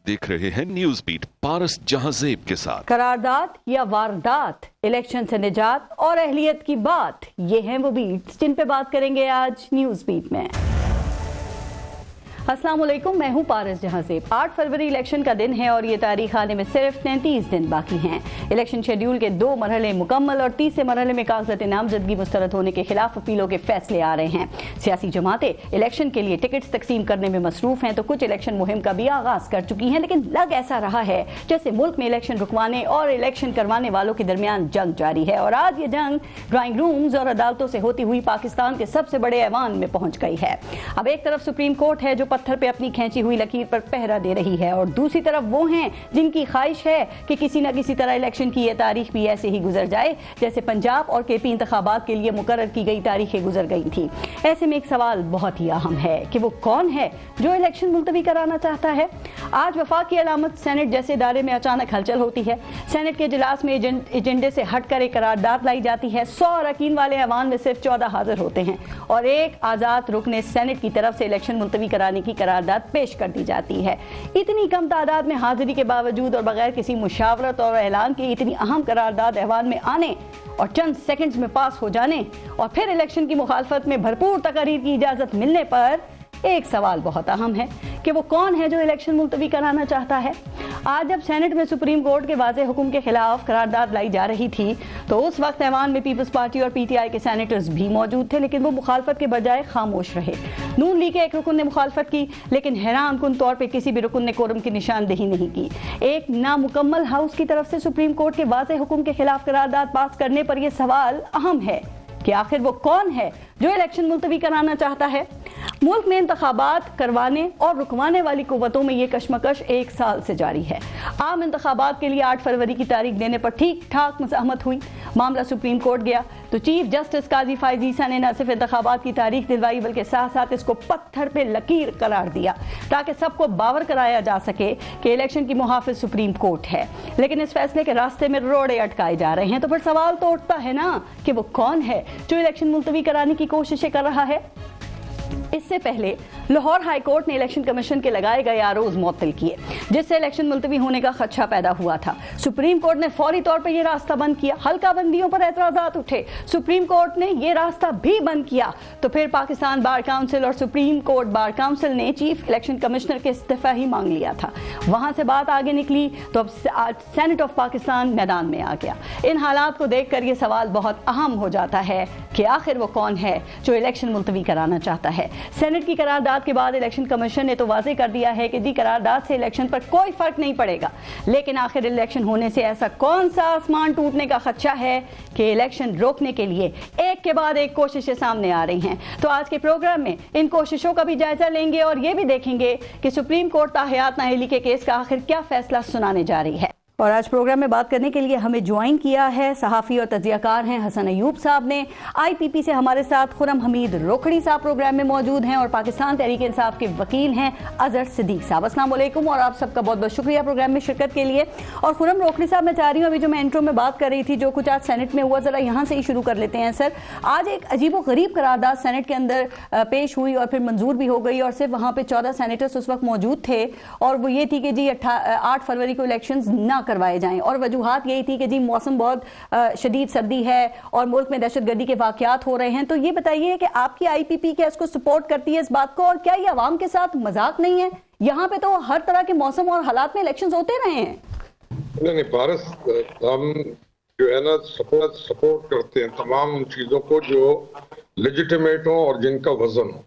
देख रहे हैं न्यूज बीट पारस जहांजेब के साथ। करारदाद या वारदात, इलेक्शन से निजात और अहलियत की बात, ये हैं वो बीट्स जिन पे बात करेंगे आज न्यूज बीट में। अस्सलाम वालेकुम, मैं हूं पारस जहांजेब। 8 फरवरी इलेक्शन का दिन है और ये तारीख आने में सिर्फ 33 दिन बाकी हैं। इलेक्शन शेड्यूल के 2 मरहले मुकम्मल और तीसरे मरहले में कागजात नामजदगी मुस्तरद होने के खिलाफ अपीलों के फैसले आ रहे हैं। सियासी जमातें इलेक्शन के लिए टिकट्स तकसीम करने में मसरूफ हैं तो कुछ इलेक्शन मुहिम का भी आगाज कर चुकी हैं, लेकिन लग ऐसा रहा है जैसे मुल्क में इलेक्शन रुकवाने और इलेक्शन करवाने वालों के दरमियान जंग जारी है। और आज ये जंग ड्राइंग रूम्स और अदालतों से होती हुई पाकिस्तान के सबसे बड़े ऐवान में पहुंच गई है। अब एक तरफ सुप्रीम कोर्ट है जो पत्थर पे अपनी खींची हुई लकीर पर पहरा दे रही है और दूसरी तरफ वो हैं जिनकी ख्वाहिश है कि किसी न किसी तरह इलेक्शन की यह तारीख भी ऐसे ही गुजर जाए जैसे पंजाब और केपी इंतखाबात के लिए मुकर्रर की गई तारीखें गुजर गई थी। ऐसे में एक सवाल बहुत ही अहम है कि वो कौन है जो इलेक्शन मुलतवी कराना चाहता है। आज वफाकी अलामत सेनेट जैसे इदारे में अचानक हलचल होती है। सेनेट के इजलास में एजेंडे से हटकर एक करारदाद लाई जाती है। 100 अरकान वाले ऐवान में सिर्फ 14 हाजिर होते हैं और एक आजाद रुकने सेनेट की तरफ से इलेक्शन मुलतवी कराने की करारदाद पेश कर दी जाती है। इतनी कम तादाद में हाजिरी के बावजूद और बगैर किसी मुशावरत और ऐलान के इतनी अहम करारदाद ऐवान में आने और चंद सेकंड्स में पास हो जाने और फिर इलेक्शन की मुखालफत में भरपूर तकरीर की इजाजत मिलने पर एक सवाल बहुत अहम है कि वो कौन है जो इलेक्शन मुलतवी कराना चाहता है। आज जब सेनेट में सुप्रीम कोर्ट के वाज़े हुक्म के खिलाफ करारदाद लाई जा रही थी तो उस वक्त ऐवान में पीपल्स पार्टी और पीटीआई के सेनेटर्स भी मौजूद थे, लेकिन वो मुखालफत के बजाय खामोश रहे। नून लीग के एक रुकन ने मुखालफत की, लेकिन हैरान कुन तौर पर किसी भी रुकन ने कोरम की निशानदेही नहीं की। एक नामुकम्मल हाउस की तरफ से सुप्रीम कोर्ट के वाज़े हुक्म के खिलाफ करारदाद पास करने पर यह सवाल अहम है कि आखिर वो कौन है जो इलेक्शन मुलतवी कराना चाहता है। मुल्क में इंतखाबात करवाने और रुकवाने वाली कुव्वतों में ये कशमकश 1 साल से जारी है। आम इंतखाबात के लिए 8 फरवरी की तारीख देने पर ठीक ठाक मज़ाहमत हुई। मामला सुप्रीम कोर्ट गया तो चीफ जस्टिस काजी फायज़ ईसा ने न सिर्फ इंतखाबात की तारीख दिलवाई बल्कि साथ साथ इसको पत्थर पे लकीर करार दिया ताकि सबको बावर कराया जा सके कि इलेक्शन की मुहाफिज सुप्रीम कोर्ट है। लेकिन इस फैसले के रास्ते में रोड़े अटकाए जा रहे हैं। तो फिर सवाल तो उठता है ना कि वो कौन है जो इलेक्शन मुलतवी कराने की कोशिशें कर रहा है। इससे पहले लाहौर हाई कोर्ट ने इलेक्शन कमीशन के लगाए गए आरोज मुअत्तल किए जिससे इलेक्शन मुलतवी होने का खदशा पैदा हुआ था। सुप्रीम कोर्ट ने फौरी तौर पर यह रास्ता बंद किया। हल्का बंदियों पर एतराजात उठे, सुप्रीम कोर्ट ने यह रास्ता भी बंद किया तो फिर पाकिस्तान बार काउंसिल और सुप्रीम कोर्ट बार काउंसिल ने चीफ इलेक्शन कमिश्नर के इस्तीफा ही मांग लिया था। वहां से बात आगे निकली तो अब सेनेट ऑफ पाकिस्तान मैदान में आ गया। इन हालात को देखकर यह सवाल बहुत अहम हो जाता है कि आखिर वो कौन है जो इलेक्शन मुलतवी कराना चाहता है। सेनेट की करारदाद के बाद इलेक्शन कमीशन ने तो वाज़े कर दिया है कि जी करारदाद से इलेक्शन पर कोई फर्क नहीं पड़ेगा, लेकिन आखिर इलेक्शन होने से ऐसा कौन सा आसमान टूटने का खदशा है कि इलेक्शन रोकने के लिए एक के बाद एक कोशिशें सामने आ रही हैं। तो आज के प्रोग्राम में इन कोशिशों का भी जायजा लेंगे और ये भी देखेंगे कि सुप्रीम कोर्ट ताहयात नाअहली के केस का आखिर क्या फैसला सुनाने जा रही है। और आज प्रोग्राम में बात करने के लिए हमें ज्वाइन किया है सहाफ़ी और तज्ज़ियाकार हैं हसन अयूब साहब ने। IPP से हमारे साथ खुरम हमीद रोखड़ी साहब प्रोग्राम में मौजूद हैं और पाकिस्तान तहरीक इंसाफ के वकील हैं अजहर सिद्दीक साहब। अस्सलाम वालेकुम और आप सबका बहुत बहुत शुक्रिया प्रोग्राम में शिरकत के लिए। और खुरम रोखड़ी साहब, मैं चाह रही हूँ अभी जो मैं इंट्रो में बात कर रही थी जो कुछ आज सेनेट में हुआ, ज़रा यहाँ से ही शुरू कर लेते हैं। सर, आज एक अजीब व गरीब करारदाद सेनेट के अंदर पेश हुई और फिर मंजूर भी हो गई और सिर्फ वहाँ पर 14 सेनेटर्स उस वक्त मौजूद थे और वो ये थी कि जी 8 फरवरी को इलेक्शन ना करवाए जाएँ और वजूहात यही थी कि जी मौसम बहुत शदीद सर्दी है और मुल्क में दहशतगर्दी के वाकयात हो रहे हैं। तो ये बताइए कि आपकी IPP क्या इसको सपोर्ट करती है इस बात को, और क्या ये अवाम के साथ मजाक नहीं है? यहाँ पे तो हर तरह के मौसम और हालात में इलेक्शंस होते रहे हैं। नहीं पारस, हम जो है ना सपोर्ट करते हैं तमाम चीजों को जो लेजिटिमेट हो और जिनका वजन हो।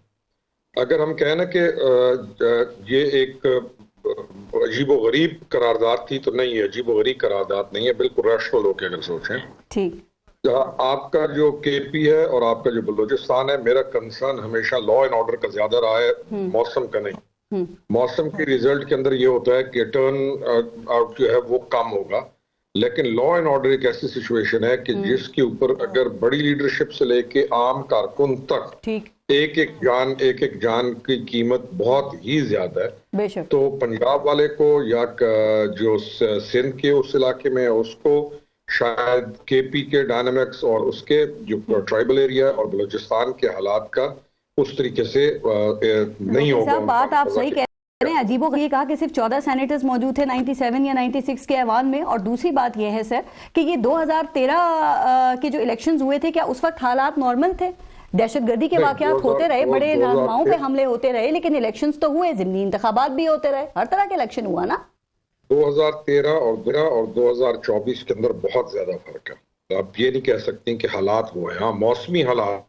अगर हम कहें ना कि ये एक अजीबो गरीब करारदाद थी तो नहीं है, अजीबो गरीब करारदाद नहीं है, बिल्कुल रैशनल होकर अगर सोचें। ठीक, आपका जो KP है और आपका जो बलूचिस्तान है, मेरा कंसर्न हमेशा लॉ एंड ऑर्डर का ज्यादा रहा है, मौसम का नहीं। मौसम के रिजल्ट के अंदर ये होता है कि टर्न आउट जो है वो कम होगा, लेकिन लॉ एंड ऑर्डर एक ऐसी सिचुएशन है कि जिसके ऊपर अगर बड़ी लीडरशिप से लेके आम कारकुन तक एक एक जान की कीमत बहुत ही ज्यादा है। तो पंजाब वाले को या जो सिंध के उस इलाके में उसको शायद KP के डायनामिक्स और उसके जो ट्राइबल एरिया और बलूचिस्तान के हालात का उस तरीके से नहीं होगा। बात आप सही कह मैंने अजीबोगरीब कहा कि सिर्फ 14 सेनेटर्स मौजूद थे 97 या 96 के ऐवान में। और दूसरी बात यह है सर कि ये 2013 के जो इलेक्शंस हुए थे, क्या उस वक्त हालात नॉर्मल थे? दहशतगर्दी के वाकयात होते रहे, बड़े रहनुमाओं पे हमले होते रहे, लेकिन इलेक्शंस तो हुए, ज़िमनी इंतखाबात भी होते रहे, हर तरह के इलेक्शन हुआ ना। 2013 और 2024 के अंदर बहुत ज्यादा फर्क है। आप ये नहीं कह सकते कि हालात हुए हैं। हाँ, मौसमी हालात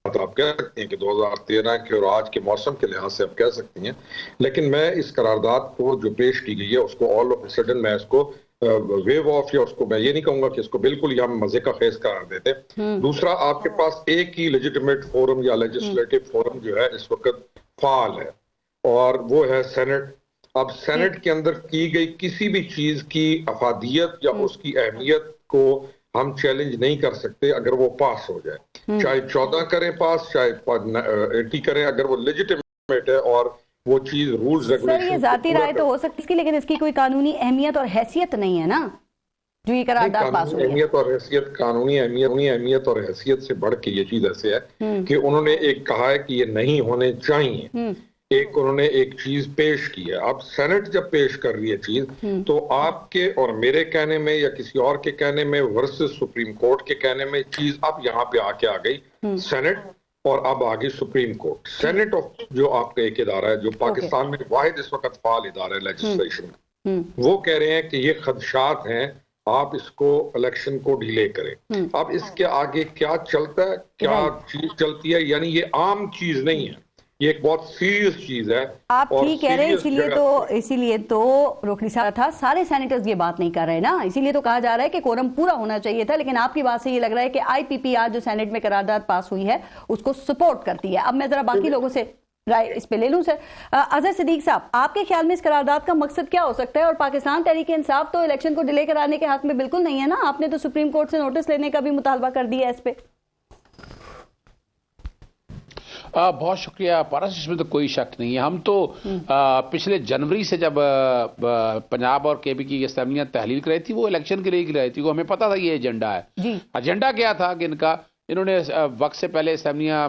आप कह सकते हैं कि 2013 के और आज के मौसम के लिहाज से आप कह सकती हैं, लेकिन मैं इस करारदाद को जो पेश की गई है उसको ऑल ऑफ सडन मैं इसको वेव ऑफ, या उसको मैं ये नहीं कहूंगा कि इसको बिल्कुल या मजे का खेस करार देते। दूसरा, आपके पास एक ही लेजिटिमेट फोरम या लेजिस्लेटिव फोरम जो है इस वक्त फाल है, और वो है सेनेट। अब सेनेट के अंदर की गई किसी भी चीज की अफादियत या उसकी अहमियत को हम चैलेंज नहीं कर सकते अगर वो पास हो जाए, चाहे 14 करें पास, चाहे 80 करें, अगर वो लेजिटिमेट है और वो चीज रूल्स रेगुलेशन। सर, ये जाती राय तो हो सकती है, लेकिन इसकी कोई कानूनी अहमियत और हैसियत नहीं है ना, जो ये करारदाद पास हुई है। अहमियत और हैसियत, कानूनी अहमियत और हैसियत से बढ़ के ये चीज ऐसे है कि उन्होंने एक कहा है कि ये नहीं होने चाहिए, एक उन्होंने एक चीज पेश की है। अब सेनेट जब पेश कर रही है चीज, तो आपके और मेरे कहने में या किसी और के कहने में वर्सेस सुप्रीम कोर्ट के कहने में चीज अब यहाँ पे आके आ गई सेनेट, और अब आगे सुप्रीम कोर्ट। सेनेट ऑफ जो आपका एक इदारा है जो पाकिस्तान में वाहिद इस वक्त फाल इदारा है लेजिस्लेशन, वो कह रहे हैं कि ये खदशात हैं, आप इसको इलेक्शन को डिले करें। अब इसके आगे क्या चलता है, क्या चीज चलती है, यानी ये आम चीज नहीं है, ये एक बहुत सीरियस चीज है। आप ठीक कह रहे हैं, इसीलिए तो रोकनी साहब था, सारे सेनेटर्स ये बात नहीं कर रहे ना, इसीलिए तो कहा जा रहा है कि कोरम पूरा होना चाहिए था। लेकिन आपकी बात से ये लग रहा है कि आईपीपीआर जो सेनेट में करारदाद पास हुई है उसको सपोर्ट करती है। अब मैं जरा बाकी लोगों से राय इस पे ले लूं। सर अजहर सिद्दीक साहब, आपके ख्याल में इस करारदाद का मकसद क्या हो सकता है? और पाकिस्तान तहरीक इंसाफ तो इलेक्शन को डिले कराने के हक में बिल्कुल नहीं है ना, आपने तो सुप्रीम कोर्ट से नोटिस लेने का भी मुतालबा कर दिया है इस पे। बहुत शुक्रिया पारस, इसमें तो कोई शक नहीं है। हम तो पिछले जनवरी से जब पंजाब और केपी की असम्बलियां तहलील कराई थी, वो इलेक्शन के लिए कराई थी, वो हमें पता था ये एजेंडा है। एजेंडा क्या था कि इन्होंने वक्त से पहले असम्बलियां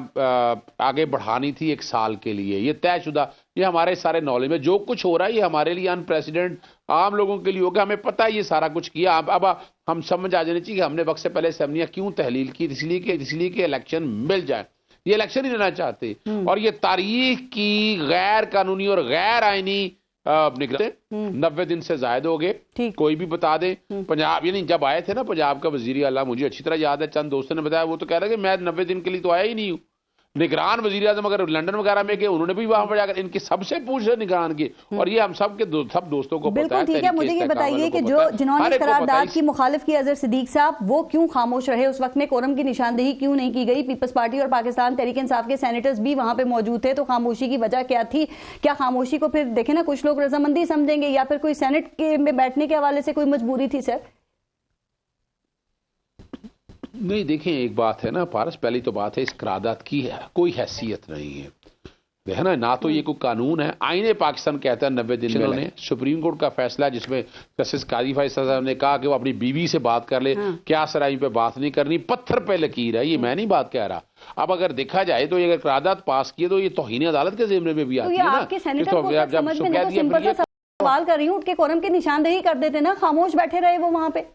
आगे बढ़ानी थी 1 साल के लिए, ये तयशुदा, ये हमारे सारे नॉलेज में जो कुछ हो रहा है ये हमारे लिए अनप्रेसिडेंट आम लोगों के लिए होगा, हमें पता है ये सारा कुछ किया। अब हम समझ आ जानी चाहिए कि हमने वक्त से पहले असम्बलियां क्यों तहलील की, इसलिए कि इलेक्शन मिल जाए। ये इलेक्शन ही लेना चाहते, और ये तारीख की गैर कानूनी और गैर आईनी निकलते 90 दिन से ज्यादा हो गए। कोई भी बता दे, पंजाब यानी जब आए थे ना पंजाब का वजीर आला, मुझे अच्छी तरह याद है, चंद दोस्तों ने बताया, वो तो कह रहा है कि मैं 90 दिन के लिए तो आया ही नहीं हूँ। निगरान वजीर आजम अगर लंदन वगैरह में गए, उन्होंने भी वहां पर जाकर इनके सबसे पूछ रहे निगरान की, और ये हम सब के सब दोस्तों को पता है। ठीक है, मुझे ये बताइए कि जिन्होंने करारदाद की मुखालिफ की, अजहर सिद्दीक साहब, वो क्यों खामोश रहे उस वक्त में? कोरम की निशानदेही क्यों नहीं की गई? पीपल्स पार्टी और पाकिस्तान तहरीक इंसाफ के सेनेटर्स भी वहां पे मौजूद थे, तो खामोशी की वजह क्या थी? क्या खामोशी को फिर देखे ना कुछ लोग रजामंदी समझेंगे, या फिर कोई सेनेट के में बैठने के हवाले से कोई मजबूरी थी? सर नहीं, देखें, एक बात है ना पारस, पहली तो बात है इस करारदाद की कोई हैसियत नहीं है ना तो ये कोई कानून है। आईने पाकिस्तान कहता है 90 दिन में सुप्रीम कोर्ट का फैसला जिसमें जस्टिस काजी फैसल साहब ने कहा कि वो अपनी बीवी से बात कर ले, क्या सराई पे बात नहीं करनी, पत्थर पे लकीर है, ये मैं नहीं बात कह रहा। अब अगर देखा जाए तो ये अगर करारदाद पास किए तो ये तौहीन अदालत के ज़िम्मे में भी आती है ना। सवाल कर रही हूँ, उठ के कोरम की निशानदेही कर देते ना, खामोश बैठे रहे वो वहां पे।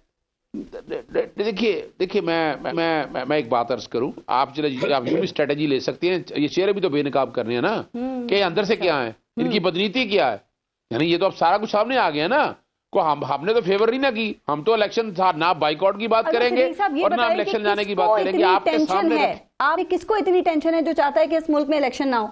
देखिए मैं एक बात अर्ज करूं, आप यूं भी स्ट्रेटेजी ले सकते हैं, ये चेहरे भी तो बेनकाब करने हैं ना कि अंदर से क्या है, इनकी बदनीति क्या है, यानी ये तो अब सारा कुछ सामने आ गया ना। को हमने तो फेवर नहीं ना की, हम तो इलेक्शन ना बाइकआउट की बात करेंगे और ना इलेक्शन जाने की बात करेंगे। आपके सामने आप किसको इतनी टेंशन है जो चाहता है कि इस मुल्क में इलेक्शन ना हो?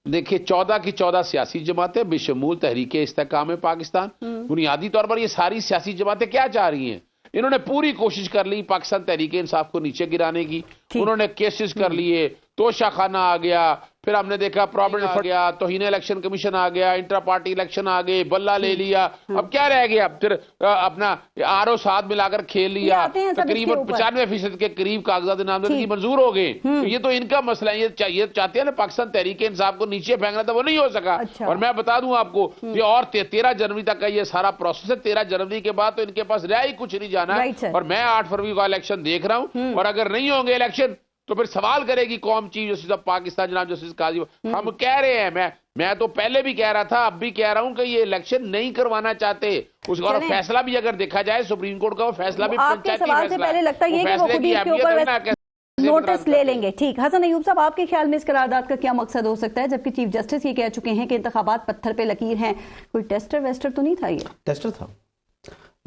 देखिए 14 की 14 सियासी जमातें बेशमूल तहरीक इस्तेकाम पाकिस्तान, बुनियादी तौर पर ये सारी सियासी जमातें क्या चाह रही हैं? इन्होंने पूरी कोशिश कर ली पाकिस्तान तहरीक इंसाफ को नीचे गिराने की, उन्होंने केसेस कर लिए, तोशा खाना आ गया, फिर हमने देखा प्रॉब्लम आ गया, तौहीन इलेक्शन कमीशन आ गया, इंटर पार्टी इलेक्शन आ गए, बल्ला ले लिया, अब क्या रह गया? फिर अपना आरओ साथ मिलाकर खेल लिया, तकरीबन 95% के करीब कागजात नामजदगी मंजूर हो गए। तो ये तो इनका मसला है, ये चाहते हैं ना पाकिस्तान तहरीक इंसाफ को नीचे फेंकना, था वो नहीं हो सका। और मैं बता दूं आपको ये और 13 जनवरी तक का ये सारा प्रोसेस है, 13 जनवरी के बाद तो इनके पास रह ही कुछ नहीं जाना है। और मैं 8 फरवरी का इलेक्शन देख रहा हूं, और अगर नहीं होंगे इलेक्शन तो फिर सवाल करेगी कौम चीफ जस्टिस ऑफ पाकिस्तान जनाब जस्टिस काजी। हम कह रहे हैं, मैं तो पहले भी कह रहा था, अब भी कह रहा हूं कि ये इलेक्शन नहीं करवाना चाहते। उसका और फैसला भी अगर देखा जाए सुप्रीम कोर्ट का, वो फैसला भी आपके सवाल से पहले लगता है कि वो खुद ही इसके ऊपर नोटिस ले लेंगे। ठीक, हसन अयूब साहब, आपके ख्याल में इस करारदाद का क्या मकसद हो सकता है, जबकि चीफ जस्टिस ये कह चुके हैं कि इंतखाबात पत्थर पे लकीर हैं? कोई टेस्टर वेस्टर तो नहीं था? ये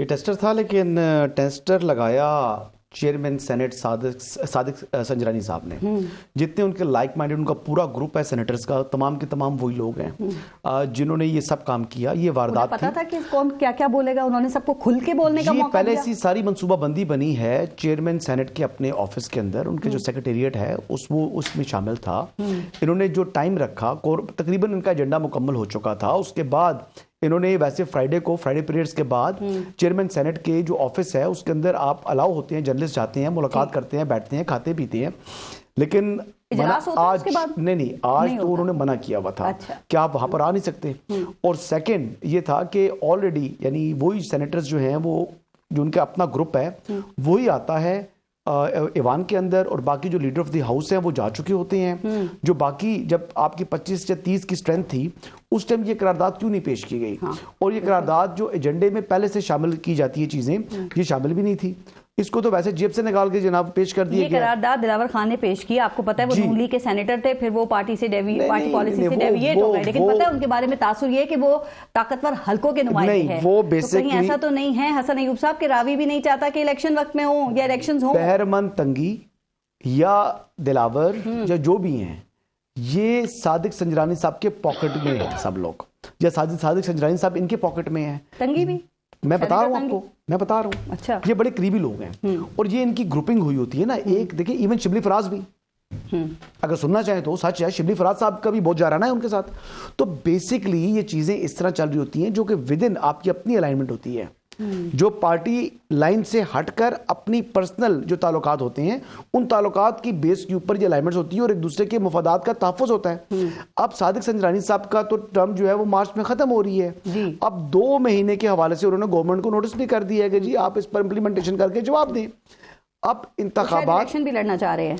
टेस्टर था, लेकिन टेस्टर लगाया चेयरमैन सेनेट सादिक संजरानी साहब ने। जितने उनके लाइक माइंडेड उनका पूरा ग्रुप है सेनेटर्स का, तमाम के तमाम वही लोग हैं जिन्होंने ये सब काम किया। ये वारदात पता था कि कौन क्या क्या बोलेगा, उन्होंने सबको खुल के बोलने का मौका दिया। पहले से सारी मंसूबाबंदी बनी है। चेयरमैन सेनेट के अपने ऑफिस के अंदर उनके जो सेक्रेटेरिएट है उसमें शामिल था। इन्होंने जो टाइम रखा, तकरीबन इनका एजेंडा मुकम्मल हो चुका था। उसके बाद इन्होंने वैसे फ्राइडे पीरियड्स के बाद चेयरमैन सेनेट के जो ऑफिस है उसके अंदर आप अलाउ होते हैं, जर्नलिस्ट जाते हैं, मुलाकात करते हैं, बैठते हैं, खाते पीते हैं। लेकिन आज नहीं आज तो उन्होंने मना किया हुआ था कि आप वहां पर आ नहीं सकते। और सेकंड ये था कि ऑलरेडी यानी वही सेनेटर्स जो हैं, वो जो उनका अपना ग्रुप है वही आता है ईवान के अंदर, और बाकी जो लीडर ऑफ द हाउस हैं वो जा चुके होते हैं। जो बाकी जब आपकी 25 या 30 की स्ट्रेंथ थी उस टाइम ये करारदाद क्यों नहीं पेश की गई? और ये करारदाद जो एजेंडे में पहले से शामिल की जाती है चीजें, ये शामिल भी नहीं थी। इसको तो वैसे जेब से निकाल के जनाब पेश कर दिया गया। करारदाद दिलावर खान ने पेश की, आपको पता है वो नून लीग के सेनेटर थे, फिर वो पार्टी पॉलिसी से डेविएट हो गए, लेकिन पता है उनके बारे में तासुर ये कि वो ताकतवर हलकों के नुमाइंदे हैं। वो तो कहीं ऐसा तो नहीं है हसन अयूब साहब के रावी भी नहीं चाहता कि इलेक्शन वक्त में हो या इलेक्शन हो? बहरमन तंगी या दिलावर या जो भी हैं, ये सादिक संजरानी साहब के पॉकेट में है सब लोग, या सादिक संजरानी साहब इनके पॉकेट में है। तंगी भी मैं बता रहा हूँ। अच्छा, ये बड़े करीबी लोग हैं और ये इनकी ग्रुपिंग हुई होती है ना। एक देखिए, इवन शिबली फराज भी, अगर सुनना चाहे तो सच है, शिबली फराज साहब का भी बहुत जाराना है उनके साथ। तो बेसिकली ये चीजें इस तरह चल रही होती हैं जो कि विद इन आपकी अपनी अलाइनमेंट होती है, जो पार्टी लाइन से हटकर अपनी पर्सनल जो ताल्लुकात होते हैं उन ताल्लुकात की बेस के ऊपर ये अलाइनमेंट्स होती है और एक दूसरे के मफादात का तहफ़्फ़ुज़ होता है। अब सादिक संजरानी साहब का तो टर्म जो है वो मार्च में खत्म हो रही है। अब 2 महीने के हवाले से उन्होंने गवर्नमेंट को नोटिस भी कर दिया है कि जी आप इस पर इंप्लीमेंटेशन करके जवाब दें। अब इंतखाबात, इलेक्शन भी लड़ना चाह रहे हैं।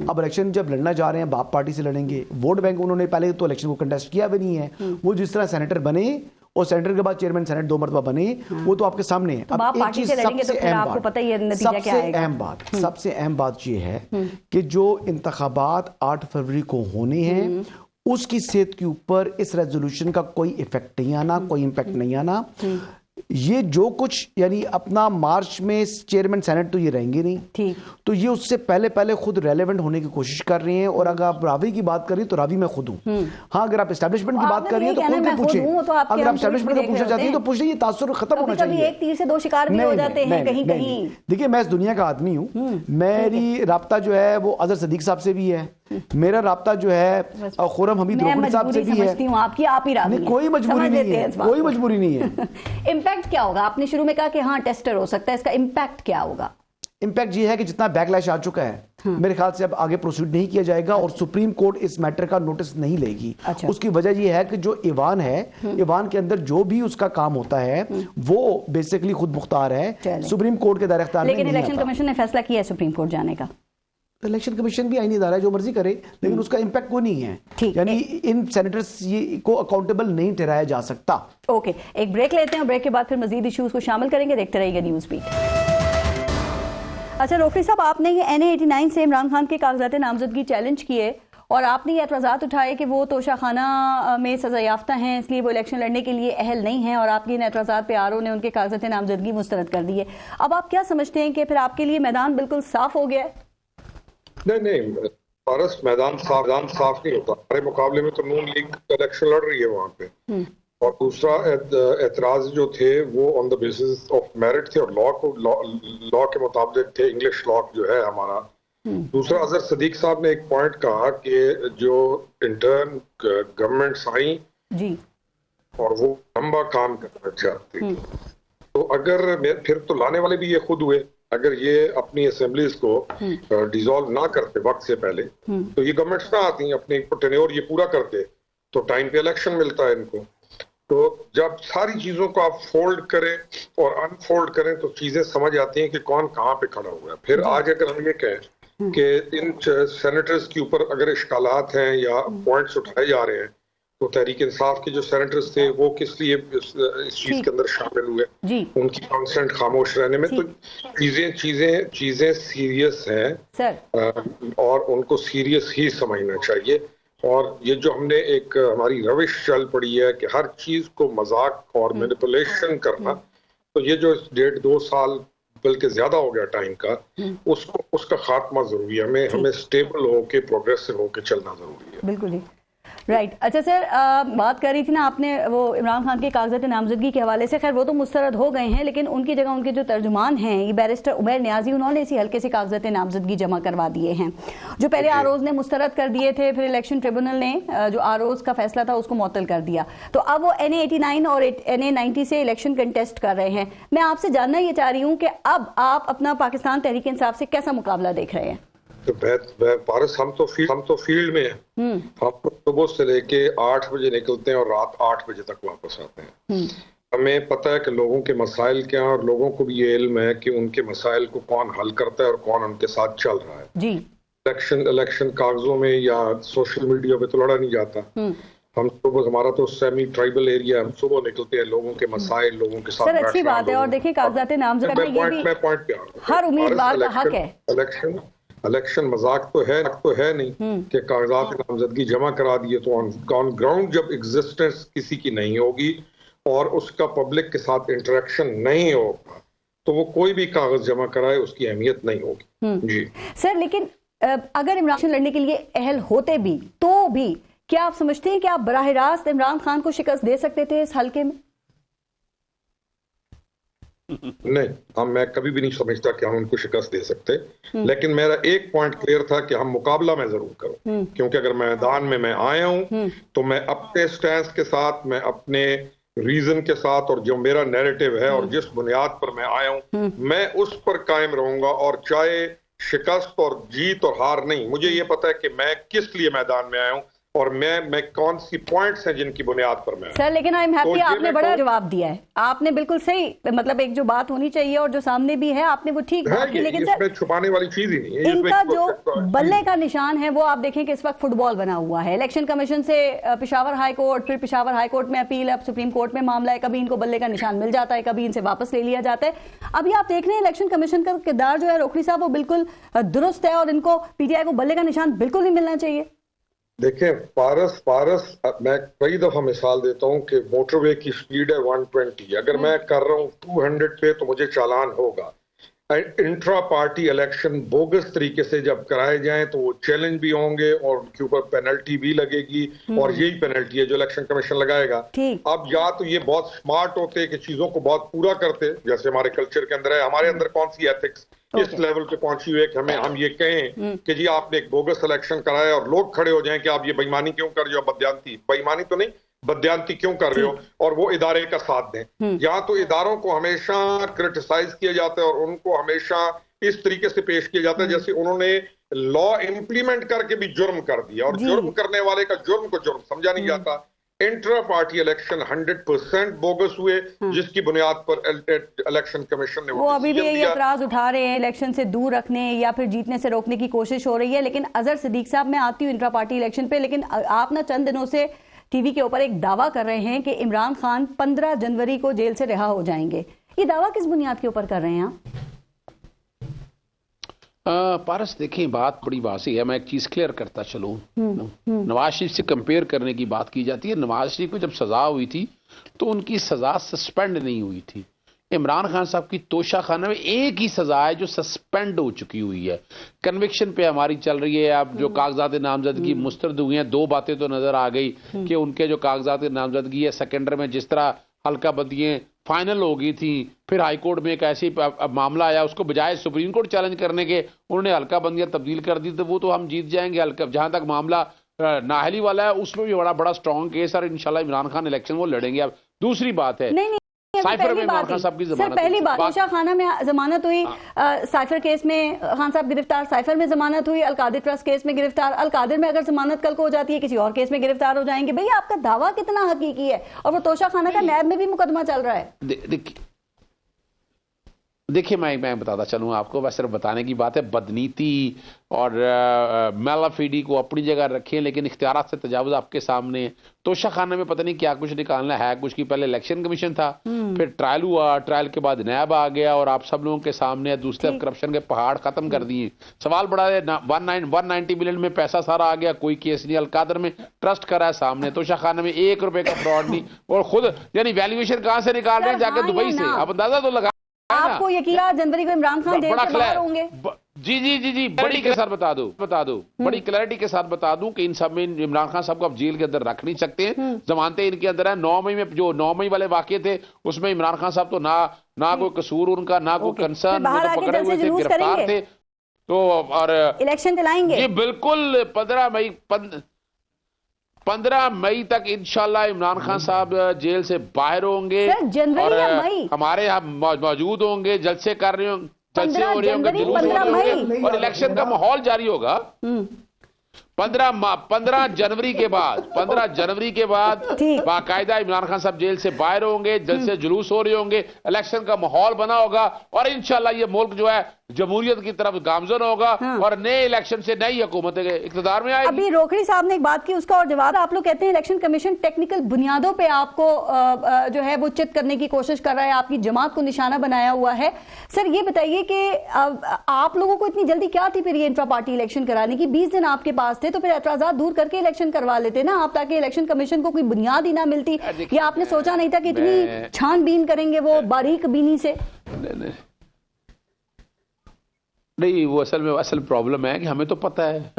अब इलेक्शन जब लड़ना चाह रहे हैं, बाप पार्टी से लड़ेंगे। वोट बैंक उन्होंने पहले तो इलेक्शन को कंटेस्ट किया भी नहीं है। वो जिस तरह सेनेटर बने और सेनेटर के बाद चेयरमैन सेनेट 2 मरतबा बने, वो तो आपके सामने है। तो अब एक चीज सबसे अहम बात ये है कि जो इंतखाबात 8 फरवरी को होने हैं उसकी सेहत के ऊपर इस रेजोल्यूशन का कोई इफेक्ट नहीं आना, कोई इम्पैक्ट नहीं आना। ये जो कुछ यानी अपना मार्च में चेयरमैन सेनेट तो ये रहेंगे नहीं, ठीक, तो ये उससे पहले खुद रेलेवेंट होने की कोशिश कर रहे हैं। और अगर आप रावी की बात करें तो रावी मैं खुद हूँ। हाँ, अगर आप एस्टैब्लिशमेंट की बात कर रही हैं तो खुद पूछे, अगर आप एस्टैब्लिशमेंट का पूछना चाहती हैं तो पूछिए। ये तासुर खत्म होना चाहिए। एक तीर से 2 शिकार भी हो जाते हैं कहीं कहीं। देखिए, मैं इस दुनिया का आदमी हूँ, मेरी राब्ता जो है वो अजहर सदीक साहब से भी है, मेरा राब्ता जो है खुरम हमीद रोकड़ी साहब से भी है। आपकी आप ही रावी, कोई मजबूरी नहीं है, कोई मजबूरी नहीं है। इम्पैक्ट क्या होगा? आपने शुरू में कहा कि हाँ टेस्टर हो सकता है, इसका इम्पैक्ट क्या होगा? इम्पैक्ट ये है कि जितना बैकलैश आ चुका है मेरे ख्याल से अब आगे प्रोसीड नहीं किया जाएगा और सुप्रीम कोर्ट इस मैटर का नोटिस नहीं लेगी। अच्छा। उसकी वजह ये है कि जो ईवान है, ईवान के अंदर जो भी उसका काम होता है वो बेसिकली खुद मुख्तार है, सुप्रीम कोर्ट के दायरे इख्तियार में नहीं आता। लेकिन इलेक्शन कमीशन ने फैसला किया है सुप्रीम कोर्ट जाने का। इलेक्शन कमीशन भी आईनी इदारा है, जो मर्जी करे, लेकिन उसका इंपैक्ट कोई नहीं है। यानी इन सेनेटर्स को अकाउंटेबल नहीं ठहराया जा सकता। ओके, एक ब्रेक लेते हैं, ब्रेक के बाद फिर मजीद इश्यूज को शामिल करेंगे। देखते रहिएगा न्यूज़ बीट। अच्छा रोकड़ी साहब, आपने ये NA-89 से इमरान खान के कागजात नामजदगी चैलेंज किए और आपने ये एतराज़ात उठाए कि वो तोशाखाना में सजा याफ्ता हैं, इसलिए वो इलेक्शन लड़ने के लिए अहल नहीं है, और आपके इन एतराज़ात पे RO ने उनके कागजात नामजदगी मुस्तरद कर दी है। अब आप क्या समझते हैं कि फिर आपके लिए मैदान बिल्कुल साफ हो गया है? नहीं, पारस मैदान साफ नहीं होता। हमारे मुकाबले में तो नून लीग इलेक्शन लड़ रही है वहां पे, और दूसरा एतराज जो थे वो on the basis of merit थे और लॉ के मुताबिक थे, इंग्लिश लॉ जो है हमारा। दूसरा, अजहर सदीक साहब ने एक पॉइंट कहा कि जो इंटर्न गवर्नमेंट आई जी और वो लंबा काम करना चाहती, तो अगर फिर तो लाने वाले भी ये खुद हुए। अगर ये अपनी असेंबलीज को डिसॉल्व ना करते वक्त से पहले, तो ये गवर्नमेंट्स ना आती, अपने टेन्योर ये पूरा करते तो टाइम पे इलेक्शन मिलता है इनको। तो जब सारी चीजों को आप फोल्ड करें और अनफोल्ड करें तो चीजें समझ आती हैं कि कौन कहाँ पे खड़ा हुआ है। फिर आज अगर हम ये कहें कि इन सेनेटर्स के ऊपर अगर इश्कालात हैं या पॉइंट्स उठाए जा रहे हैं तो तहरीक इंसाफ के जो सेनेटर्स थे वो किस लिए इस चीज के अंदर शामिल हुए, उनकी कॉन्सेंट खामोश रहने में। तो चीजें सीरियस हैं सर, और उनको सीरियस ही समझना चाहिए। और ये जो हमने एक हमारी रविश चल पड़ी है कि हर चीज को मजाक और मैनिपुलेशन करना, तो ये जो 1.5-2 साल बल्कि ज्यादा हो गया टाइम का, उसका खात्मा जरूरी है। हमें स्टेबल होके प्रोग्रेसिव होके चलना जरूरी है। बिल्कुल ही राइट। अच्छा सर, बात कर रही थी ना आपने वो इमरान खान के कागजात नामजदगी के हवाले से, खैर वो तो मुस्तरद हो गए हैं, लेकिन उनकी जगह उनके जो तर्जुमान हैं ये बैरिस्टर उमैर नियाजी, उन्होंने इसी हल्के से कागजात नामजदगी जमा करवा दिए हैं। जो पहले आरोज ने मुस्तरद कर दिए थे, फिर इलेक्शन ट्रिब्यूनल ने जो आरोज का फैसला था उसको मुअत्तल कर दिया, तो अब वो NA 89 और NA 90 से इलेक्शन कंटेस्ट कर रहे हैं। मैं आपसे जानना ये चाह रही हूँ कि अब आप अपना पाकिस्तान तहरीक इंसाफ से कैसा मुकाबला देख रहे हैं? तो पारस, हम तो फील्ड में हैं। हम सुबह से लेके 8 बजे निकलते हैं और रात 8 बजे तक वापस आते हैं। हमें पता है कि लोगों के मसाइल क्या हैं, और लोगों को भी ये इल्म है कि उनके मसाइल को कौन हल करता है और कौन उनके साथ चल रहा है जी। इलेक्शन कागजों में या सोशल मीडिया पे तो लड़ा नहीं जाता। हम सुबह, हमारा तो सेमी ट्राइबल एरिया, हम सुबह निकलते हैं, लोगों के मसाइल लोगों के साथ। सर अच्छी बात है, और देखिए कागजात नामजदगी पॉइंट पे हर उम्मीदवार का हक है। इलेक्शन मजाक तो है नहीं कि कागजात नामजदगी जमा करा दिए तो ऑन ग्राउंड जब एग्जिस्टेंस किसी की नहीं होगी और उसका पब्लिक के साथ इंटरेक्शन नहीं होगा तो वो कोई भी कागज जमा कराए उसकी अहमियत नहीं होगी जी। सर लेकिन अगर इमरान लड़ने के लिए अहल होते भी तो भी क्या आप समझते हैं कि आप बराह रास्त इमरान खान को शिकस्त दे सकते थे इस हल्के में? नहीं, मैं कभी भी नहीं समझता कि हम उनको शिकस्त दे सकते, लेकिन मेरा एक पॉइंट क्लियर था कि हम मुकाबला में जरूर करूं, क्योंकि अगर मैदान में मैं आया हूं तो मैं अपने स्टैंस के साथ, मैं अपने रीजन के साथ, और जो मेरा नैरेटिव है और जिस बुनियाद पर मैं आया हूं मैं उस पर कायम रहूंगा। और चाहे शिकस्त और जीत और हार नहीं, मुझे ये पता है कि मैं किस लिए मैदान में आया हूं और मैं कौन सी पॉइंट्स हैं जिनकी बुनियाद पर मैं। सर लेकिन आई एम हैप्पी, आपने बड़ा जवाब दिया है, आपने बिल्कुल सही, मतलब एक जो बात होनी चाहिए और जो सामने भी है आपने वो ठीक बात की। लेकिन सर छुपाने वाली चीज ही नहीं है, इनका जो बल्ले का निशान है वो आप देखें कि इस वक्त फुटबॉल बना हुआ है। इलेक्शन कमीशन से पेशावर हाई कोर्ट, फिर पेशावर हाई कोर्ट में अपील, अब सुप्रीम कोर्ट में मामला है, कभी इनको बल्ले का निशान मिल जाता है, कभी इनसे वापस ले लिया जाता है। अभी आप देख रहे हैं इलेक्शन कमीशन का किरदार जो है रोखड़ी साहब वो बिल्कुल दुरुस्त है और इनको PTI को बल्ले का निशान बिल्कुल नहीं मिलना चाहिए। देखें पारस, मैं कई दफा मिसाल देता हूं कि मोटरवे की स्पीड है 120, अगर मैं कर रहा हूं 200 पे तो मुझे चालान होगा। इंट्रा पार्टी इलेक्शन बोगस तरीके से जब कराए जाएं तो वो चैलेंज भी होंगे और उनके ऊपर पेनल्टी भी लगेगी, और यही पेनल्टी है जो इलेक्शन कमीशन लगाएगा। अब या तो ये बहुत स्मार्ट होते कि चीजों को बहुत पूरा करते, जैसे हमारे कल्चर के अंदर है, हमारे अंदर कौन सी एथिक्स इस लेवल पे पहुंची हुई है कि हम ये कहें कि जी आपने एक बोगस इलेक्शन कराया और लोग खड़े हो जाएं कि आप ये बेईमानी क्यों कर रहे हो, बेईमानी तो नहीं, बदयांती क्यों कर रहे हो, और वो इदारे का साथ दें। यहाँ तो इदारों को हमेशा क्रिटिसाइज किया जाता है और उनको हमेशा इस तरीके से पेश किया जाता है जैसे उन्होंने लॉ इंप्लीमेंट करके भी जुर्म कर दिया, और जुर्म करने वाले का जुर्म को जुर्म समझा नहीं जाता। इंट्रा पार्टी इलेक्शन 100% बोगस हुए, जिसकी बुनियाद पर इलेक्शन कमीशन ने वो अभी भी ये एतराज उठा रहे हैं, इलेक्शन से दूर रखने या फिर जीतने से रोकने की कोशिश हो रही है। लेकिन अजहर सिद्दीक साहब, मैं आती हूँ इंट्रा पार्टी इलेक्शन पे, लेकिन आप ना चंद दिनों से टीवी के ऊपर एक दावा कर रहे हैं कि इमरान खान 15 जनवरी को जेल से रिहा हो जाएंगे। ये दावा किस बुनियाद के ऊपर कर रहे हैं आप? पारस देखें, बात बड़ी वासी है, मैं एक चीज क्लियर करता चलूं। नवाज शरीफ से कंपेयर करने की बात की जाती है। नवाज शरीफ को जब सजा हुई थी तो उनकी सजा सस्पेंड नहीं हुई थी। इमरान खान साहब की तोशा खाना में एक ही सजा है जो सस्पेंड हो चुकी हुई है। कन्विक्शन पे हमारी चल रही है। अब जो कागजात नामजदगी मुस्तरद हुई हैं, 2 बातें तो नजर आ गई कि उनके जो कागजात नामजदगी है सेकेंडरी में जिस तरह हल्का बंदियां फाइनल हो गई थी, फिर हाईकोर्ट में एक ऐसी मामला आया, उसको बजाय सुप्रीम कोर्ट चैलेंज करने के उन्होंने हल्का बंदियां तब्दील कर दी, तो वो तो हम जीत जाएंगे। हल्का जहां तक मामला नाहली वाला है उसमें भी बड़ा स्ट्रॉन्ग केस है और इंशाल्लाह इमरान खान इलेक्शन वो लड़ेंगे। अब दूसरी बात है, साइफर में इमरान खान साहब की जमानत, पहली बात तोशा खाना में जमानत हुई, साइफर केस में खान साहब गिरफ्तार, साइफर में जमानत हुई, अलकादिर ट्रस्ट केस में गिरफ्तार। अलकादिर में अगर जमानत कल को हो जाती है किसी और केस में गिरफ्तार हो जाएंगे। भैया आपका दावा कितना हकीकी है? और वो तोशा खाना का नैब में भी मुकदमा चल रहा है। देखिए मैं बताता चलूँ आपको, बस सिर्फ बताने की बात है। बदनीति और मेलाफीडी को अपनी जगह रखें, लेकिन इख्तियारात से तजावुज आपके सामने है। तोशाखाने में पता नहीं क्या कुछ निकालना है कुछ की। पहले इलेक्शन कमीशन था, फिर ट्रायल हुआ, ट्रायल के बाद नैब आ गया और आप सब लोगों के सामने दूसरे करप्शन के पहाड़ खत्म कर दिए। सवाल बड़ा है, 190 बिलियन में पैसा सारा आ गया, कोई केस नहीं। अलकादर में ट्रस्ट करा है सामने, तोशाखाने में 1 रुपए का फ्रॉड नहीं, और खुद यानी वैल्यूएशन कहाँ से निकाल रहे हैं जाके दुबई से। आप अंदाजा तो लगा, आपको यकीन है जनवरी को इमरान खान जेल से बाहर होंगे? जी बड़ी के साथ बता दो बड़ी क्लैरिटी के साथ बता दूं कि इन सब में इमरान खान साहब को आप जेल के अंदर रख नहीं सकते हैं। जमानतें इनके अंदर है। 9 मई में जो 9 मई वाले वाकये थे उसमें इमरान खान साहब तो ना कोई कसूर उनका, ना कोई कंसर्न, वो तो पकड़े हुए थे, गिरफ्तार थे। तो और इलेक्शन दिलाएंगे जी बिल्कुल 15 मई तक इंशाल्लाह इमरान खान साहब जेल से बाहर होंगे और हमारे यहाँ मौजूद होंगे, जलसे कर रहे होंगे, जलसे हो रहे होंगे, जुलूस हो रहे होंगे और इलेक्शन का माहौल जारी होगा। 15 जनवरी के बाद बाकायदा इमरान खान साहब जेल से बाहर होंगे, जलसे जुलूस हो रहे होंगे, इलेक्शन का माहौल बना होगा और इंशाल्लाह ये मुल्क जो है जमहूरियत की तरफ गामजन होगा और नए इलेक्शन से नई हुकूमत इक़्तिदार में आएगी। अभी रोकड़ी साहब ने एक बात की, उसका और जवाब, आप लोग कहते हैं इलेक्शन कमीशन टेक्निकल बुनियादों पे आपको जो है वो चित करने की कोशिश कर रहा है, आपकी जमात को निशाना बनाया हुआ है। सर ये बताइए कि आप लोगों को इतनी जल्दी क्या थी फिर ये इंट्रा पार्टी इलेक्शन कराने की? 20 दिन आपके पास थे तो फिर एतराजात दूर करके इलेक्शन करवा लेते ना आप, ताकि इलेक्शन कमीशन को कोई बुनियाद ही ना मिलती। या आपने सोचा नहीं था कि इतनी छानबीन करेंगे वो बारीक बीनी से? नहीं, वो असल प्रॉब्लम है कि हमें तो पता है,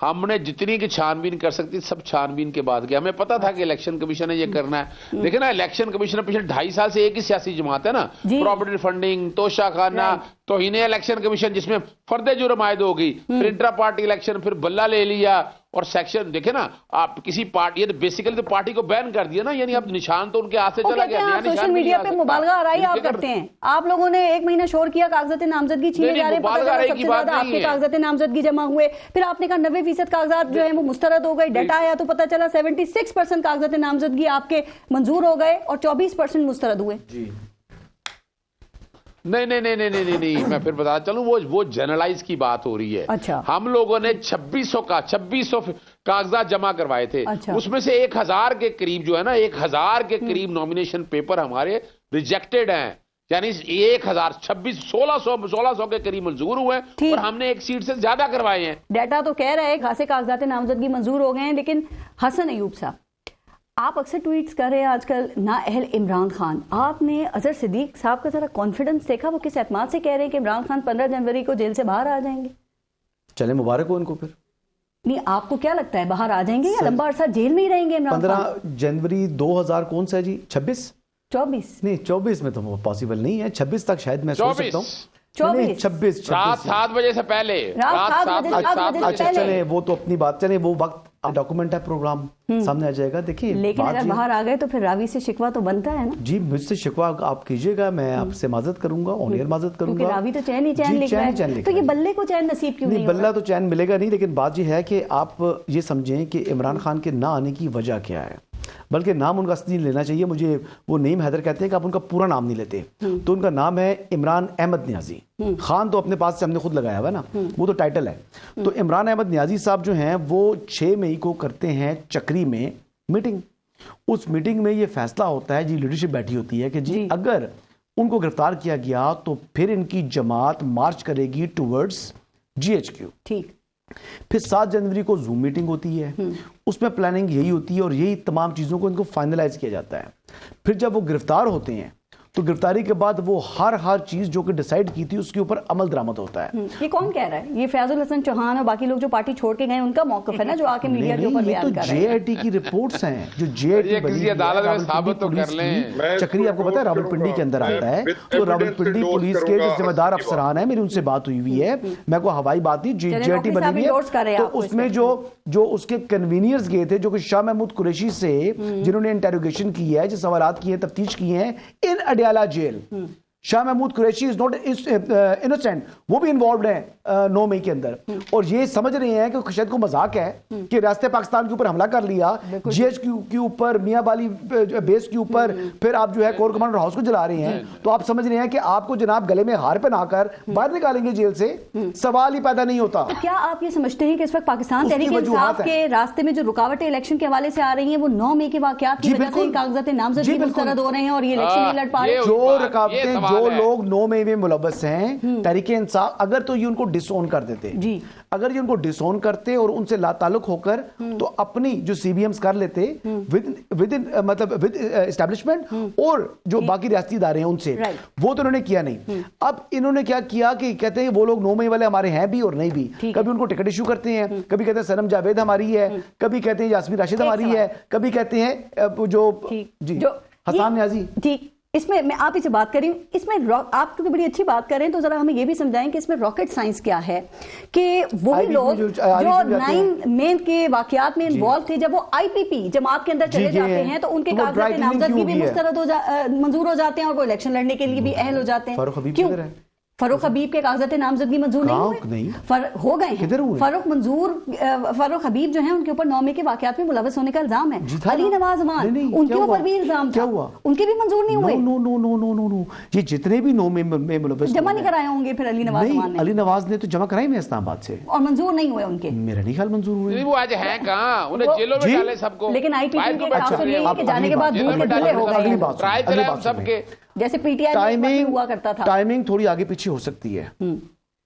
हमने जितनी की छानबीन कर सकती सब छानबीन के बाद किया। हमें पता था कि इलेक्शन कमीशन ने ये करना है, लेकिन ना इलेक्शन कमीशन पिछले 2.5 साल से एक ही सियासी जमात है ना, प्रॉपर्टी फंडिंग, तोशाखाना, तौहीन इलेक्शन कमीशन जिसमें फर्दे जुर्म आयद हो गई, फिर इंट्रा पार्टी इलेक्शन, फिर बल्ला ले लिया और सेक्शन देखे ना आप किसी पार्टी, ये तो बेसिकली तो पार्टी को बैन कर दिया ना, यानी अब निशान तो उनके हाथ से चला गया। सोशल मीडिया पे मुबालगा आराई आप करते हैं, आप लोगों ने 1 महीना शोर किया, कागजात नामजदगी छीने जा रहे हैं, सबसे ज्यादा आपके कागजात नामजदगी जमा हुए, फिर आपने कहा 90% कागजात जो है वो मुस्तरद हो गए, डाटा आया तो पता चला 76% कागजात नामजदगी आपके मंजूर हो गए और 24% मुस्तरद हुए। नहीं, मैं फिर बता चलूं, वो जनरलाइज की बात हो रही है। अच्छा। हम लोगों ने 2600 कागजात जमा करवाए थे। अच्छा। उसमें से 1000 के करीब जो है ना, 1000 के करीब नॉमिनेशन पेपर हमारे रिजेक्टेड हैं, यानी 1600 के करीब मंजूर हुए और हमने 1 सीट से ज्यादा करवाए हैं। डाटा तो कह रहा है खासे कागजात नामजदगी मंजूर हो गए हैं, लेकिन हसन अयूब साहब, आप अक्सर ट्वीट्स कर रहे हैं आजकल ना अहल इमरान खान, आपने अजहर सिद्दीक साहब का जरा कॉन्फिडेंस देखा? वो किस एतमाद से कह रहे हैं कि इमरान खान 15 जनवरी को जेल से बाहर आ जाएंगे? चले मुबारक हो उनको। फिर नहीं, आपको क्या लगता है बाहर आ जाएंगे या लंबा अरसा जेल में ही रहेंगे इमरान खान? 15 जनवरी 2000 कौन सा जी? 24 नहीं, 24 में तो पॉसिबल नहीं है, 26 तक शायद मैं सोच सकता हूँ। 24 रात 7 बजे से पहले, रात 7 बजे अच्छा चले, वो तो अपनी बात, चले वो वक्त डॉक्यूमेंट है, प्रोग्राम सामने आ जाएगा। देखिए, लेकिन अगर बाहर आ गए तो फिर रावी से शिकवा तो बनता है ना? जी, मुझसे शिकवा आप कीजिएगा, मैं आपसे माजरत करूंगा, ऑनियर माजरत करूंगा, क्योंकि रावी तो चैन ही चैन लिख रहा है, तो ये बल्ले को चैन नसीब क्यों नहीं? बल्ला तो चैन मिलेगा नहीं, लेकिन बात ये है कि आप ये समझें कि इमरान खान के ना आने की वजह क्या है, बल्कि नाम उनका असली लेना चाहिए। मुझे वो नईम हैदर कहते हैं कि आप उनका पूरा नाम नहीं लेते, तो उनका नाम है इमरान अहमद नियाजी। खान तो अपने पास से हमने खुद लगाया हुआ ना, वो तो टाइटल है। तो इमरान अहमद नियाजी साहब जो हैं वो 6 मई को करते हैं चक्री में मीटिंग। उस मीटिंग में ये फैसला होता है जी, लीडरशिप बैठी होती है कि जी अगर उनको गिरफ्तार किया गया तो फिर इनकी जमात मार्च करेगी टूवर्ड्स GHQ। ठीक। फिर 7 जनवरी को जूम मीटिंग होती है, उसमें प्लानिंग यही होती है और यही तमाम चीज़ों को इनको फाइनलाइज किया जाता है। फिर जब वो गिरफ्तार होते हैं तो गिरफ्तारी के बाद वो हर चीज जो कि डिसाइड की थी उसके ऊपर अमल दरामद होता है। ये कौन कह रहा है? ये फैजुल हसन चौहान और बाकी लोग जो पार्टी छोड़ के गए उनका मौकफ है ना, जो आके मीडिया के ऊपर बयान कर रहे हैं। JIT की रिपोर्ट्स हैं, जो JIT किसी अदालत में साबित तो कर लें। चक्री आपको पता है रावलपिंडी के अंदर आता है, तो रावलपिंडी पुलिस के जो जिम्मेदार अफसरान है, मेरी उनसे बात हुई है, मेरे को हवाई बात नहीं, JIT बनी हुई है, तो उसमें जो उसके कन्वीनियर्स गए थे, जो कि शाह महमूद कुरैशी से जिन्होंने इंटेरोगेशन की है, जो सवालात किए हैं, तफ्तीश की है in Adiala jail, Shah Mahmood Qureshi is not innocent, वो भी इन्वॉल्व है 9 मई के अंदर, और ये समझ रहे हैं कि शायद को मजाक है कि रियासत पाकिस्तान के ऊपर हमला कर लिया, GHQ के ऊपर, मियां बाली बेस के ऊपर, फिर आप जो है कोर कमांडर हाउस को जला रहे हैं, तो आप समझ रहे हैं कि आपको जनाब गले में हार पहनाकर बाहर निकालेंगे जेल से, सवाल ही पैदा नहीं होता। क्या आप ये समझते हैं कि इस वक्त पाकिस्तान तहरीक इंसाफ के रास्ते में जो रुकावटें इलेक्शन के हवाले से आ रही हैं वो 9 मई के वाकयात की वजह से कागजात नामजदगी मुस्तरद हो रहे हैं और ये इलेक्शन नहीं लड़ पा रहे? जो रुकावटें, जो लोग 9 मई में मुलव्वस हैं तहरीक इंसाफ, अगर तो ये उनको डिसओन कर देते जी, अगर ये उनको डिसओन करते और उनसे लाताल्लुक होकर तो अपनी जो CBMs कर लेते विद एस्टैब्लिशमेंट और जो बाकी रियासती इदारे हैं उनसे, वो तो उन्होंने किया नहीं। अब इन्होंने क्या किया कि कहते हैं वो लोग 9 मई वाले हमारे हैं भी और नहीं भी, कभी उनको टिकट इशू करते हैं, कभी कहते हैं सनम जावेद हमारी है, कभी कहते हैं यास्मीन राशिद हमारी है, कभी कहते हैं जो हसन न्याजी। ठीक, इसमें मैं आप इसे बात करें, इसमें आप क्योंकि बड़ी अच्छी बात करें तो जरा हमें ये भी समझाएं कि इसमें रॉकेट साइंस क्या है, कि वही लोग जो 9 मई के वाकयात में इन्वॉल्व थे, जब वो IPP जमात के अंदर चले जाते हैं तो उनके कागजात नामजदगी भी मंजूर हो जाते हैं और वो इलेक्शन लड़ने के लिए भी अहल हो जाते हैं। क्यों? फरूख हबीब के कागजात नामजदगी मंजूर नहीं हो गए हैं। फरूख हबीब जो है उनके ऊपर 9 मई के वाकयात में मुलव्वस होने का इल्जाम है। अली नवाज अमान, उनके ऊपर भी इल्जाम था, उनके भी मंजूर नहीं हुए। नो, ये जितने भी 9 मई में मुलव्वस जमा नहीं कराए होंगे फिर अली नवाज अमान ने। अली नवाज ने तो जमा कराए में इस्लामाबाद से और मंजूर नहीं हुए उनके, मेरा नहीं ख्याल मंजूर हुए। वो आज हैं कहां, उन्हें जेलों में डाले सबको। लेकिन IPP के काफिल यही के जाने के बाद दूर के दूल्हे हो गए हैं। ट्राई करें सबके, जैसे PTI में हुआ करता था। टाइमिंग थोड़ी आगे पीछे हो सकती है,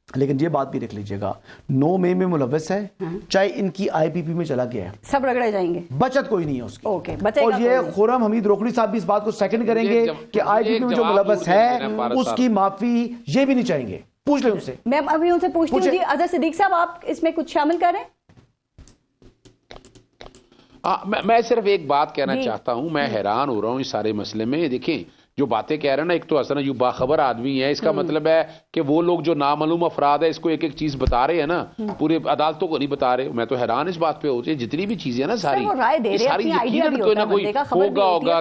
लेकिन ये बात भी रख लीजिएगा 9 मई में मुलव्वस है, चाहे इनकी IPP में चला गया है, सब रगड़े जाएंगे, बचत कोई नहीं है उसकी। ओके, और ये खुर्रम हमीद रोकड़ी साहब भी इस बात को सेकंड करेंगे कि IPP में जो मुलव्वस है उसकी माफी ये भी नहीं चाहेंगे। पूछ ले उनसे, मैं अभी उनसे पूछती हूँ जी। अजहर सिद्दीक साहब, आप इसमें कुछ शामिल करें? मैं सिर्फ एक बात कहना चाहता हूं, मैं हैरान हो रहा हूं इस सारे मसले में। देखिए जो बातें कह रहे हैं ना, एक तो हसन अय्यूब बाखबर आदमी है, इसका मतलब है कि वो लोग जो नामालूम अफराद है इसको एक एक चीज बता रहे हैं ना, पूरे अदालतों को नहीं बता रहे। मैं तो हैरान इस बात पे होती है, जितनी भी चीजें ना सारी यकीनन कोई ना कोई होगा।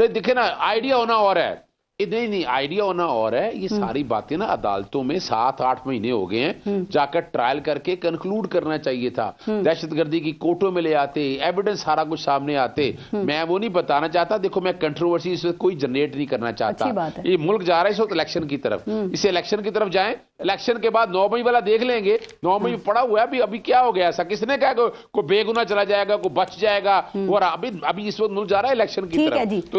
देखे ना, आइडिया होना और है, नहीं आइडिया होना और है। ये सारी बातें ना अदालतों में 7-8 महीने हो गए हैं, जाकर ट्रायल करके कंक्लूड करना चाहिए था। दहशतगर्दी की कोर्टों में ले आते, एविडेंस सारा कुछ सामने आते। मैं वो नहीं बताना चाहता, देखो मैं कंट्रोवर्सी इसमें कोई जनरेट नहीं करना चाहता। ये मुल्क जा रहा है इस वक्त इलेक्शन की तरफ, इस इलेक्शन की तरफ जाएं, इलेक्शन के बाद 9 मई वाला देख लेंगे। 9 मई पड़ा हुआ है, अभी क्या हो गया ऐसा? किसने कहा कोई बेगुनाह चला जाएगा, कोई बच जाएगा? और अभी इस वक्त मुल्क जा रहा है इलेक्शन की तरफ, तो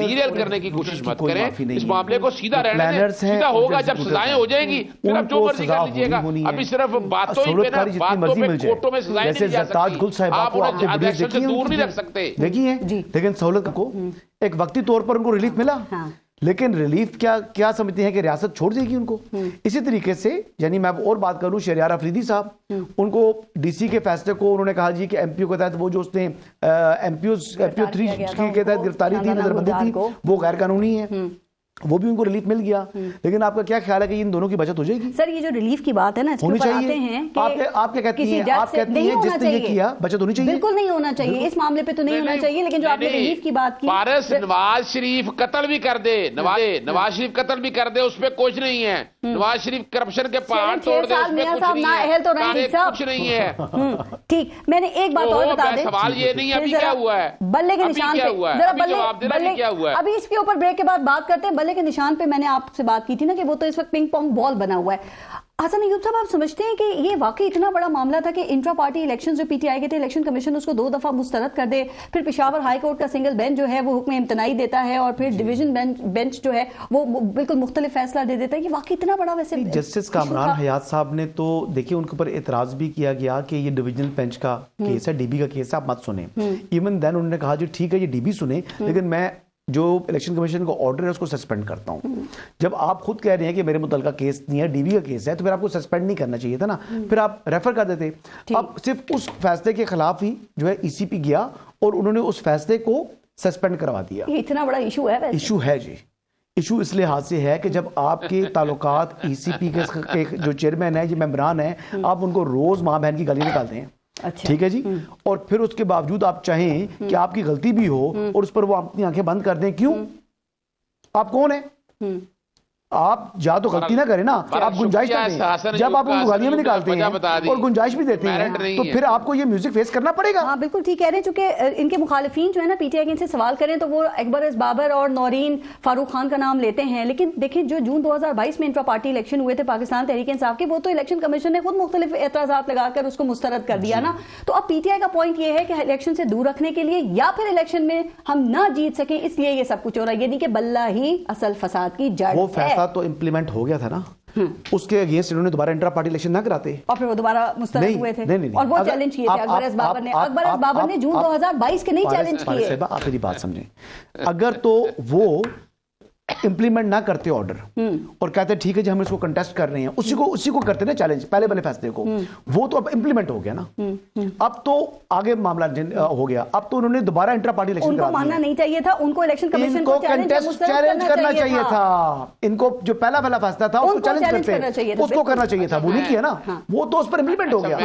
डीरेल करने की कोशिश मत करें। इस मामले को सीधा रहने दें, सीधा होगा जब सजाएं हो जाएंगी फिर आप जो मर्जी कर लीजिएगा। अभी सिर्फ बातों ही पे ना, बातों में कोर्टों में सजाएं नहीं जा सकती, आप उन्हें इलेक्शन से दूर नहीं रख सकते। देखिए, लेकिन सहूलत को एक वक्ती तौर पर उनको रिलीफ मिला, लेकिन रिलीफ क्या समझते हैं कि रियासत छोड़ देगी उनको? इसी तरीके से, यानी मैं और बात करूं, शहरियार अफरीदी साहब, उनको DC के फैसले को उन्होंने कहा जी कि MPO के तहत वो जो उसने MPO 3 के तहत गिरफ्तारी थी, नजरबंदी थी, वो गैर कानूनी है, वो भी उनको रिलीफ मिल गया। लेकिन आपका क्या ख्याल है कि इन दोनों की बचत हो जाएगी? सर, ये जो रिलीफ की बात है ना, होनी चाहिए। आप क्या कहती हैं? आप कहती हैं जिसने ये किया बचत होनी चाहिए? बिल्कुल नहीं होना चाहिए, इस मामले पे तो नहीं होना चाहिए। लेकिन जो आपने रिलीफ की बात की, पारस नवाज शरीफ कत्ल भी कर दे, नवाज शरीफ कत्ल भी कर दे, उस पर कुछ नहीं है। नवाज शरीफ करप्शन के पहाड़ तोड़ दे, उसमें कुछ नहीं है। ठीक, मैंने एक बात और बता दें, सवाल ये नहीं है अभी क्या हुआ है, बल्ले के निशान पे जरा बल्ले, अभी इसके ऊपर ब्रेक के बाद बात करते हैं। बल्ले के निशान पे मैंने आपसे बात की थी ना कि वो तो इस वक्त पिंग पोंग बॉल बना हुआ है। हसन अय्यूब साहब, आप समझते हैं कि ये वाकई इतना बड़ा मामला था कि इंट्रा पार्टी इलेक्शंस जो PTI के थे, इलेक्शन कमीशन उसको 2 दफा मुस्तरद कर दे, फिर पेशावर हाई कोर्ट का सिंगल बेंच जो है वो हुक्म इम्तनाई देता है, और फिर डिवीजन बेंच जो है वो बिल्कुल मुख्तलिफ फैसला दे देता है। कि वाकई इतना बड़ा वैसे जस्टिस कामरान हयात साहब ने तो देखिए उनके ऊपर एतराज भी किया गया कि ये डिविजनल बेंच का केस है, DB का केस है, आप मत सुने। इवन देन उन्होंने कहा जी ठीक है ये DB सुने, लेकिन मैं जो इलेक्शन कमीशन का ऑर्डर है उसको सस्पेंड करता हूं। जब आप खुद कह रहे हैं कि मेरे मुतल्लिका केस नहीं है, DB का केस है, तो फिर आपको सस्पेंड नहीं करना चाहिए था ना, फिर आप रेफर कर देते। अब सिर्फ उस फैसले के खिलाफ ही जो है ECP गया और उन्होंने उस फैसले को सस्पेंड करवा दिया। ये इतना बड़ा इशू है? इशू है जी, इशू इस लिहाज से है कि जब आपके ताल्लुकात ECP के जो चेयरमैन है, जो मेंबरान है, आप उनको रोज माँ बहन की गाली निकालते हैं। अच्छा। ठीक है जी, और फिर उसके बावजूद आप चाहें कि आपकी गलती भी हो और उस पर वो अपनी आंखें बंद कर दें, क्यों? आप कौन है? आप या तो गलती ना करें ना, आप गुंजाइश ना दें। जब आप उनको गालियां भी निकालते हैं और गुंजाइश भी देते हैं तो फिर आपको ये म्यूजिक फेस करना पड़ेगा। हाँ बिल्कुल ठीक कह रहे हैं, चूंकि इनके मुखालिफिन जो है ना पीटीआई के इनसे सवाल करें तो वो अकबर बाबर और नौरीन फारूक खान का नाम लेते हैं, लेकिन देखिए जो जून 2022 में इंट्रा पार्टी इलेक्शन हुए थे पाकिस्तान तहरीक इंसाफ के, वो तो इलेक्शन कमीशन ने खुद मुख्तलिफ एतराजात लगाकर उसको मुस्तरद कर दिया ना। तो अब पीटीआई का पॉइंट ये है कि इलेक्शन से दूर रखने के लिए या फिर इलेक्शन में हम ना जीत सकें इसलिए ये सब कुछ हो रहा है, यानी कि बल्ला ही असल फसाद की जड़ है। वो फैसला तो इम्प्लीमेंट हो गया था ना, उसके अगेंस्ट इन्होंने दोबारा इंट्रा पार्टी इलेक्शन ना कराते और फिर वो दोबारा मुस्तरद हुए थे। नहीं, और वो चैलेंज किए थे अकबर बाबर ने। अकबर बाबर ने जून 2022 के नहीं चैलेंज किए। आप मेरी बात समझें, अगर तो वो इंप्लीमेंट ना करते ऑर्डर और कहते ठीक है जी हम इसको कंटेस्ट कर रहे हैं, उसी को करते ना चैलेंज पहले वाले फैसले को, वो तो अब इंप्लीमेंट हो गया ना। अब तो आगे मामला हो गया, अब तो उन्होंने दोबारा इंट्रा पार्टी इलेक्शन उनको मानना नहीं चाहिए था, उनको इलेक्शन कमीशन को चैलेंज करना चाहिए था। इनको जो पहला फैसला था उसको चैलेंज करते, उसको करना चाहिए था, वो नहीं किया ना, वो तो उस पर इंप्लीमेंट हो गया।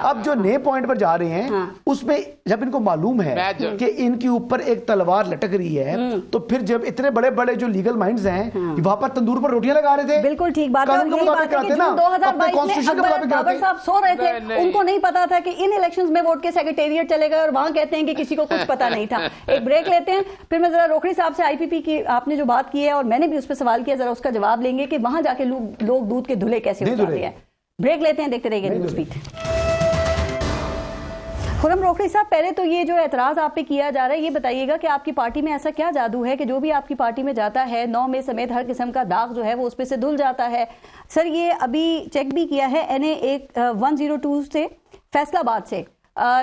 अब जो नए पॉइंट पर जा रहे हैं उसमें जब इनको मालूम है कि इनके ऊपर एक तलवार लटक रही है, तो फिर जब इतने बड़े बड़े जो लीगल माइंड्स हैं वहां पर तंदूर पर रोटियां लगा रहे थे। बिल्कुल ठीक बात है। 2022 में अकबर बाबर साहब सो रहे थे, उनको नहीं पता था कि इन इलेक्शंस में वोट के सेक्रेटेरिएट चलेगा और वहां कहते हैं कि किसी को कुछ पता नहीं था। एक ब्रेक लेते हैं, फिर मैं जरा रोखड़ी साहब से आईपीपी की आपने जो बात की है और मैंने भी उस पर सवाल किया, जरा उसका जवाब लेंगे कि वहां जाके लोग दूध के धुले कैसे हो जाते हैं। ब्रेक लेते हैं, देखते रहिए न्यूज़ बीट। खुरम रोखड़ी साहब, पहले तो ये जो एतराज आप पे किया जा रहा है ये बताइएगा कि आपकी पार्टी में ऐसा क्या जादू है कि जो भी आपकी पार्टी में जाता है 9 मई समेत हर किस्म का दाग जो है वो उस पे से धुल जाता है। सर ये अभी चेक भी किया है NA 102 से फैसलाबाद से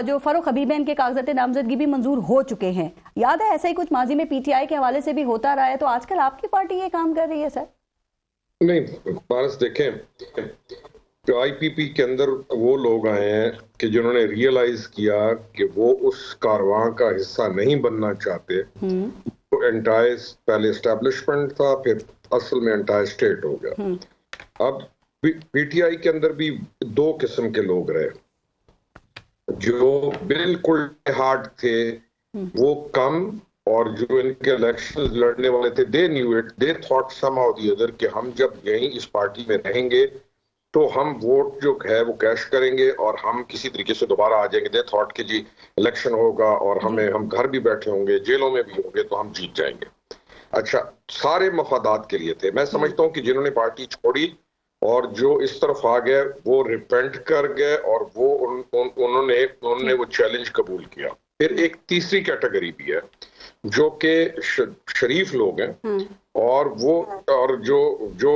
जो फरूख हबीबैन के कागजात नामजदगी भी मंजूर हो चुके हैं। याद है ऐसा ही कुछ माजी में पीटीआई के हवाले से भी होता रहा है, तो आजकल आपकी पार्टी ये काम कर रही है सर? नहीं पारस, देखें तो आईपीपी के अंदर वो लोग आए हैं कि जिन्होंने रियलाइज किया कि वो उस कारवां का हिस्सा नहीं बनना चाहते। तो एंटायर पहले एस्टेब्लिशमेंट था, फिर असल में एंटायर स्टेट हो गया। अब पीटीआई के अंदर भी 2 किस्म के लोग रहे, जो बिल्कुल हार्ड थे वो कम, और जो इनके इलेक्शन लड़ने वाले थे they knew it, they thought somehow the other कि हम जब यहीं इस पार्टी में रहेंगे तो हम वोट जो है वो कैश करेंगे और हम किसी तरीके से दोबारा आ जाएंगे। दे थॉट कि जी इलेक्शन होगा और हम घर भी बैठे होंगे, जेलों में भी होंगे, तो हम जीत जाएंगे। अच्छा, सारे मफादात के लिए थे। मैं समझता हूँ कि जिन्होंने पार्टी छोड़ी और जो इस तरफ आ गए वो रिपेंट कर गए और वो उन्होंने वो चैलेंज कबूल किया। फिर एक तीसरी कैटेगरी भी है जो कि शरीफ लोग हैं और जो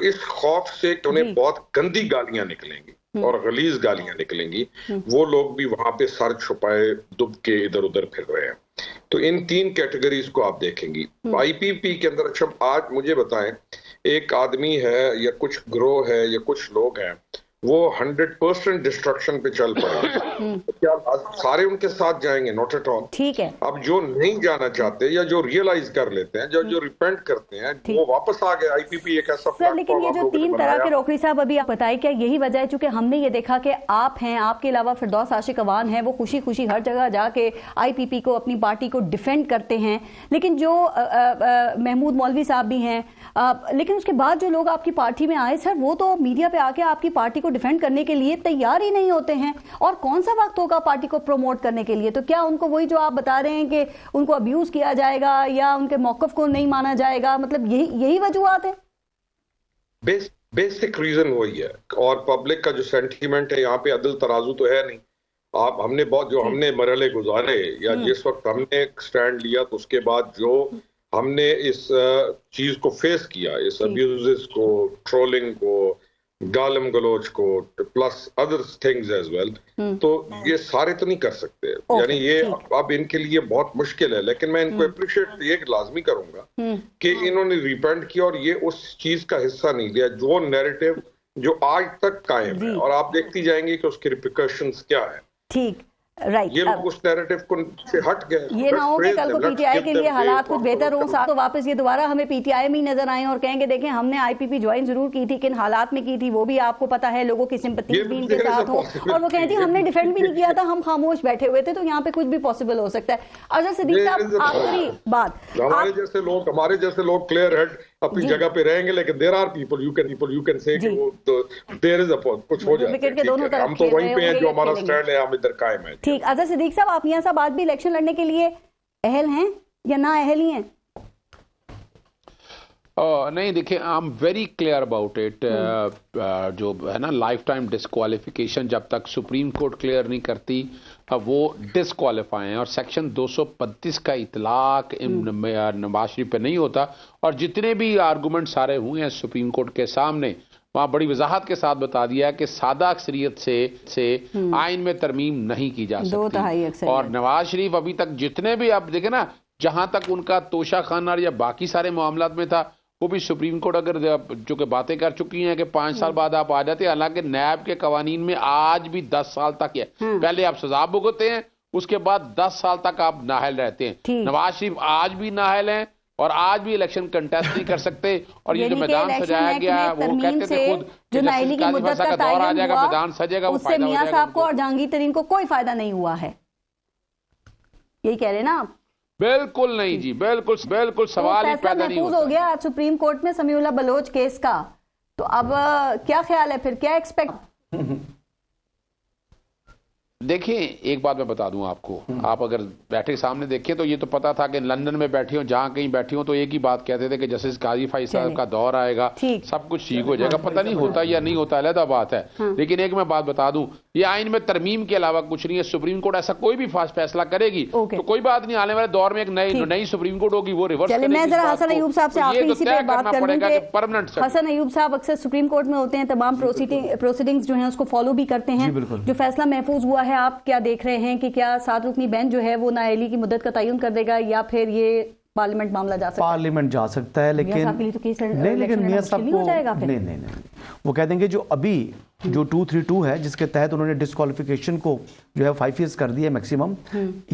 इस खौफ से कि उन्हें बहुत गंदी गालियां निकलेंगी और गलीज गालियां निकलेंगी, वो लोग भी वहां पे सर छुपाए दुब के इधर उधर फिर रहे हैं। तो इन 3 कैटेगरीज को आप देखेंगी आईपीपी के अंदर। अच्छा, आज मुझे बताएं, एक आदमी है या कुछ ग्रोह है या कुछ लोग हैं वो 100% डिस्ट्रक्शन पे चल पड़े, तो क्या सारे उनके साथ जाएंगे? Not at all. ठीक है। अब जो नहीं जाना चाहते या जो रियलाइज कर लेते हैं, जो रिपेंट करते हैं, वो वापस आ गए। आईपीपी एक ऐसा सर, लेकिन ये जो 3 तरह के रोखड़ी साहब अभी आप बताए, क्या यही वजह है? चूंकि हमने ये देखा कि आप हैं, आपके अलावा फिरदौस आशिक अवान है, वो खुशी खुशी हर जगह जाके आईपीपी को, अपनी पार्टी को डिफेंड करते हैं, लेकिन जो महमूद मौलवी साहब भी हैं, लेकिन उसके बाद जो लोग आपकी पार्टी में आए सर, वो तो मीडिया पे आके आपकी पार्टी को डिफेंड करने के लिए तैयार ही नहीं होते हैं। और कौन सा वक्त होगा पार्टी को प्रमोट करने के लिए? तो क्या उनको वही जो आप बता रहे हैं कि उनको अब्यूज किया जाएगा या उनके मौकफ को नहीं माना जाएगा, मतलब यही वजूहात है? बेसिक रीजन वही है। और पब्लिक का जो सेंटीमेंट है यहाँ पे अदल तराजू तो है नहीं। हमने बहुत जो हमने मरहले गुजारे या जिस वक्त हमने स्टैंड लिया, तो उसके बाद जो हमने इस चीज को फेस किया, इस अब्यूजेस को, ट्रोलिंग को, गालम गलोच को, plus other things as well, तो ये सारे तो नहीं कर सकते। यानी ये अब इनके लिए बहुत मुश्किल है। लेकिन मैं इनको अप्रिशिएट ये लाजमी करूंगा कि इन्होंने रिपेंट किया और ये उस चीज का हिस्सा नहीं लिया जो नैरेटिव जो आज तक कायम है, और आप देखती जाएंगी कि उसके रिपरकशंस क्या है। ठीक। राइट, ये लोग उस नैरेटिव को से हट गए। ये ना हो कि कल को पीटीआई के लिए हालात कुछ बेहतर हो तो वापस ये दोबारा हमें पीटीआई में ही नजर आए और कहेंगे देखें हमने आईपीपी ज्वाइन जरूर की थी, किन हालात में की थी वो भी आपको पता है, लोगों की सिंपैथी भी इनके साथ हो, और वो कहती है हमने डिफेंड भी नहीं किया था, हम खामोश बैठे हुए थे। तो यहाँ पे कुछ भी पॉसिबल हो सकता है। अजहर सिद्दीकी साहब, आखिरी बात, हमारे जैसे लोग क्लियर हेड अपनी जगह पे रहेंगे, लेकिन there are people you can say कि वो देयर इज अ कुछ हो जाए। विकेट के दोनों तरफ हम तो वहीं पे हैं, जो हमारा स्टैंड है हम इधर कायम है। ठीक, अजहर सिद्दीकी साहब, आप मियां साहब आज भी इलेक्शन लड़ने के लिए अहल हैं या ना अहल ही हैं? नहीं, देखिए, I am very clear about it. जो है ना लाइफ टाइम डिस्क्वालिफिकेशन, जब तक सुप्रीम कोर्ट क्लियर नहीं करती वो डिस्क्वालीफाई हैं, और सेक्शन 235 का इतलाक नवाज शरीफ पे नहीं होता। और जितने भी आर्गूमेंट सारे हुए हैं सुप्रीम कोर्ट के सामने, वहां बड़ी वजाहत के साथ बता दिया है कि सादा अक्सरियत से आइन में तरमीम नहीं की जा सकती। और नवाज शरीफ अभी तक जितने भी, आप देखें ना, जहां तक उनका तोशा खाना या बाकी सारे मामलात में था, वो भी सुप्रीम कोर्ट अगर जो कि बातें कर चुकी हैं कि 5 साल बाद आप आ जाते हैं। हालांकि नैब के कवानीन में आज भी 10 साल तक है, पहले आप सजा भुगतते हैं, उसके बाद 10 साल तक आप नाअहल रहते हैं। नवाज शरीफ आज भी नाअहल हैं और आज भी इलेक्शन कंटेस्ट नहीं कर सकते। और ये जो मैदान सजाया गया है, वो कहते थे खुद जो नाअहली की मुद्दत का दौर आ जाएगा, मैदान सजेगा, उससे मियां साहब को और जहांगीर तरीन को कोई फायदा नहीं हुआ है, यही कह रहे हैं ना आप? बिल्कुल नहीं जी, बिल्कुल सवाल ही पैदा नहीं होता। हो गया आज सुप्रीम कोर्ट में समीउल्लाह बलोच केस का, तो अब क्या ख्याल है, फिर क्या एक्सपेक्ट? देखिए, एक बात मैं बता दूं आपको, आप अगर बैठे सामने देखें तो ये तो पता था कि लंदन में बैठी हो, जहां कहीं बैठी हो, तो एक ही बात कहते थे कि जस्टिस काजी फैसल साहब का दौर आएगा, सब कुछ ठीक हो जाएगा। पता नहीं होता या नहीं होता, अलग बात है। लेकिन एक मैं बात बता दूं, ये आइन में तरमीम के अलावा कुछ नहीं है। सुप्रीम कोर्ट ऐसा कोई भी फैसला करेगी तो कोई बात नहीं, आने वाले दौर में एक नई सुप्रीम कोर्ट होगी, वो रिवर्स करेगी। मैं जरा हसन अयूब साहब से आखिरी इसी पे बात करूंगा कि परमानेंट हसन अयूब साहब अक्सर सुप्रीम कोर्ट में होते हैं, तमाम प्रोसीडिंग्स जो है उसको फॉलो भी करते हैं। जो फैसला महफूज हुआ है, आप क्या देख रहे हैं कि क्या 7 रुकनी बेंच जो है वो नाअहली की मुद्दत का तयन कर देगा, या फिर ये पार्लियामेंट मामला जा सकता है? पार्लियामेंट जा सकता है, लेकिन नहीं, लेकिन मियां साहब को नहीं, वो कह देंगे जो अभी जो 232 है, जिसके तहत उन्होंने डिस्क्वालिफिकेशन को जो है 5 ईयर्स कर दिया मैक्सिमम,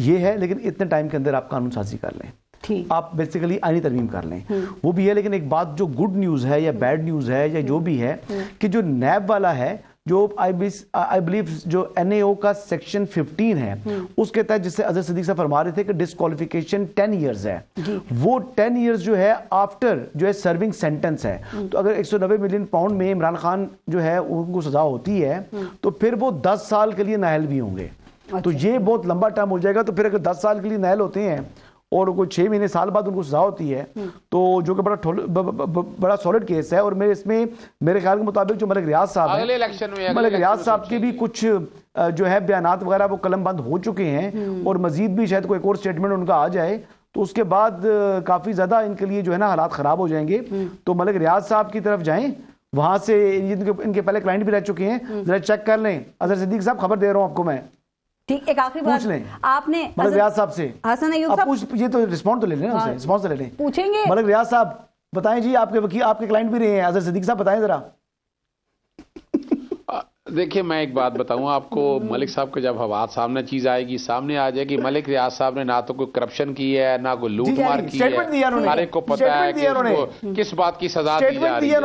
ये है। लेकिन इतने टाइम के अंदर आप कानून साजी कर लें, आप बेसिकली आईनी तरमीम कर लें, वो भी है। लेकिन एक बात जो गुड न्यूज है या बैड न्यूज है या जो भी है, कि जो नैब वाला है, जो आई बिलीव जो एनएओ का सेक्शन 15 है, उसके तहत जिससे अजहर सिद्दीकी साहब फरमा रहे थे कि डिस्क्वालिफिकेशन 10 इयर्स है, वो 10 इयर्स जो है आफ्टर जो है सर्विंग सेंटेंस है। तो अगर 190 मिलियन पाउंड में इमरान खान जो है उनको सजा होती है, तो फिर वो 10 साल के लिए नाअहल भी होंगे। तो ये बहुत लंबा टाइम हो जाएगा। तो फिर अगर 10 साल के लिए नाअहल होते हैं और कोई 6 महीने साल बाद उनको सजा होती है, तो जो कि बड़ा सॉलिड केस है। और मेरे ख्याल के मुताबिक जो मलिक रियाज साहब हैं, मलिक रियाज साहब के भी कुछ जो है बयानात वगैरह वो कलम बंद हो चुके हैं, और मजीद भी शायद कोई एक और स्टेटमेंट उनका आ जाए, तो उसके बाद काफी ज्यादा इनके लिए जो है ना हालात खराब हो जाएंगे। तो मलिक रियाज साहब की तरफ जाएं, वहां से इनके पहले क्लाइंट भी रह चुके हैं, जरा चेक कर लें। अजहर सिद्दीकी साहब, खबर दे रहा हूं आपको मैं। ठीक, एक आखिरी बात आपने मलिक रियाज साहब से, हसन अयूब साहब, ये तो रिस्पॉन्ड तो ले लें उनसे, रिस्पॉन्स तो ले लें, पूछेंगे। मलिक रियाज साहब बताएं जी, आपके वकील, आपके क्लाइंट भी रहे हैं, अजहर सिद्दीकी साहब बताएं जरा। देखिए, मैं एक बात बताऊं आपको, मलिक साहब के जब बात सामने चीज आएगी, सामने आ जाएगी, मलिक रियाज साहब ने ना तो कोई करप्शन की है, ना कोई लूट मार की है, हर एक को पता है कि उनको किस बात की सजा दी जा रही है।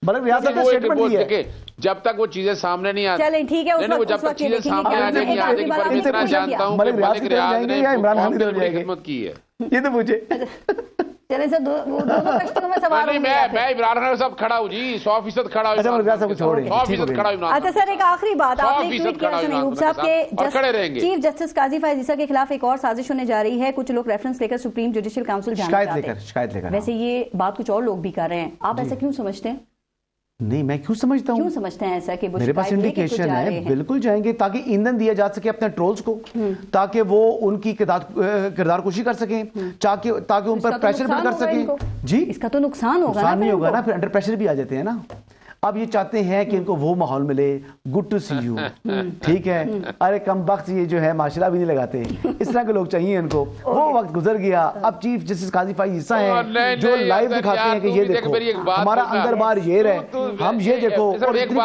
मलिक रियाज साहब ने स्टेटमेंट दी है। जब तक वो चीजें सामने नहीं आती, चलें ठीक है, वो जब तक चीजें सामने आ जाएंगी, पर मैं इतना जानता हूं मलिक रियाज ने इमरान खान की खिदमत की है। ये तो पूछे। चलें सर, दोनों कश्तों में सवाल नहीं, मैं इमरान खान साहब खड़ा हूं जी, 100% खड़ा हूं। अच्छा, मलिक रियाज साहब छोड़, 100% खड़ा हूं। अच्छा सर, एक आखिरी बात, आपने ट्वीट किया हसन अयूब साहब के चीफ जस्टिस काजी फैसल के खिलाफ एक और साजिश होने जा रही है। कुछ लोग रेफरेंस लेकर सुप्रीम जुडिशियल काउंसिल जाना चाहते हैं, शिकायत लेकर। वैसे ये बात कुछ और लोग भी कर रहे हैं, आप ऐसा क्यों समझते हैं? नहीं, मैं क्यों समझता हूँ, क्यों समझते हैं ऐसा कि मेरे पास इंडिकेशन है, बिल्कुल जाएंगे, ताकि ईंधन दिया जा सके अपने ट्रोल्स को, ताकि वो उनकी किरदार कुशी कर सकें, ताकि उन पर प्रेशर बिल्ड कर सकें। जी, इसका तो नुकसान होगा ना, नहीं होगा ना, फिर अंडर प्रेशर भी आ जाते हैं ना। अब ये चाहते हैं कि इनको वो माहौल मिले, गुड टू सी यू, ठीक है, अरे कम वक्त ये जो है माशाल्लाह भी नहीं लगाते, इस तरह के लोग चाहिए इनको। वो वक्त गुजर गया। अब चीफ जस्टिस काजी फाइज ईसा है जो लाइव दिखाते हैं कि ये देखो हमारा अंदर बाहर ये रहे, हम ये देखो और इतनी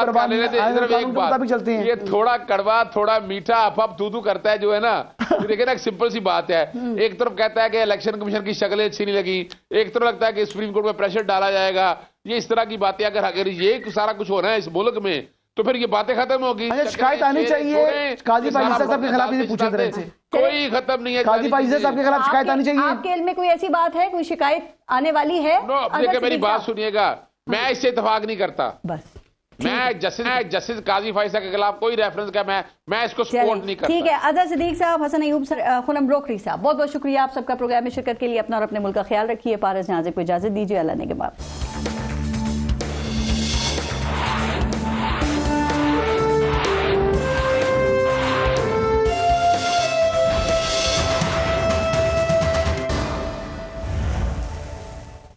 मुताबिक चलते हैं। ये थोड़ा कड़वा थोड़ा मीठा अफअफ दूधू करता है जो है ना। देखिए ना, एक सिंपल सी बात है, एक तरफ कहता है कि इलेक्शन कमीशन की शक्लें अच्छी नहीं लगी, एक तरफ लगता है कि सुप्रीम कोर्ट में प्रेशर डाला जाएगा। ये इस तरह की बातें अगर ये सारा कुछ हो रहा है इस मुल्क में, तो फिर ये बातें खत्म होगी। अच्छा, शिकायत आनी चाहिए काजी फाइज साहब के खिलाफ, पूछे तरह से कोई खत्म नहीं है। काजी फाइज साहब के खिलाफ शिकायत आनी चाहिए। आपके इल्म में कोई ऐसी बात है, कोई शिकायत आने वाली है? देखिए मेरी बात सुनिएगा, मैं इससे इत्तेफाक नहीं करता। बस मैं जस्टिस काजी फाइज साहब के खिलाफ कोई रेफरेंस का मैं इसको सपोर्ट नहीं करता। ठीक है, अजहर सिद्दीक साहब, हसन अयूब सर, खुनम ब्रोकरी साहब, बहुत बहुत शुक्रिया आप सबका प्रोग्राम में शिरकत के लिए। अपना और अपने मुल्क का ख्याल रखिए। पारस जहां से को इजाजत दीजिए। अल्लाह ने के बाद।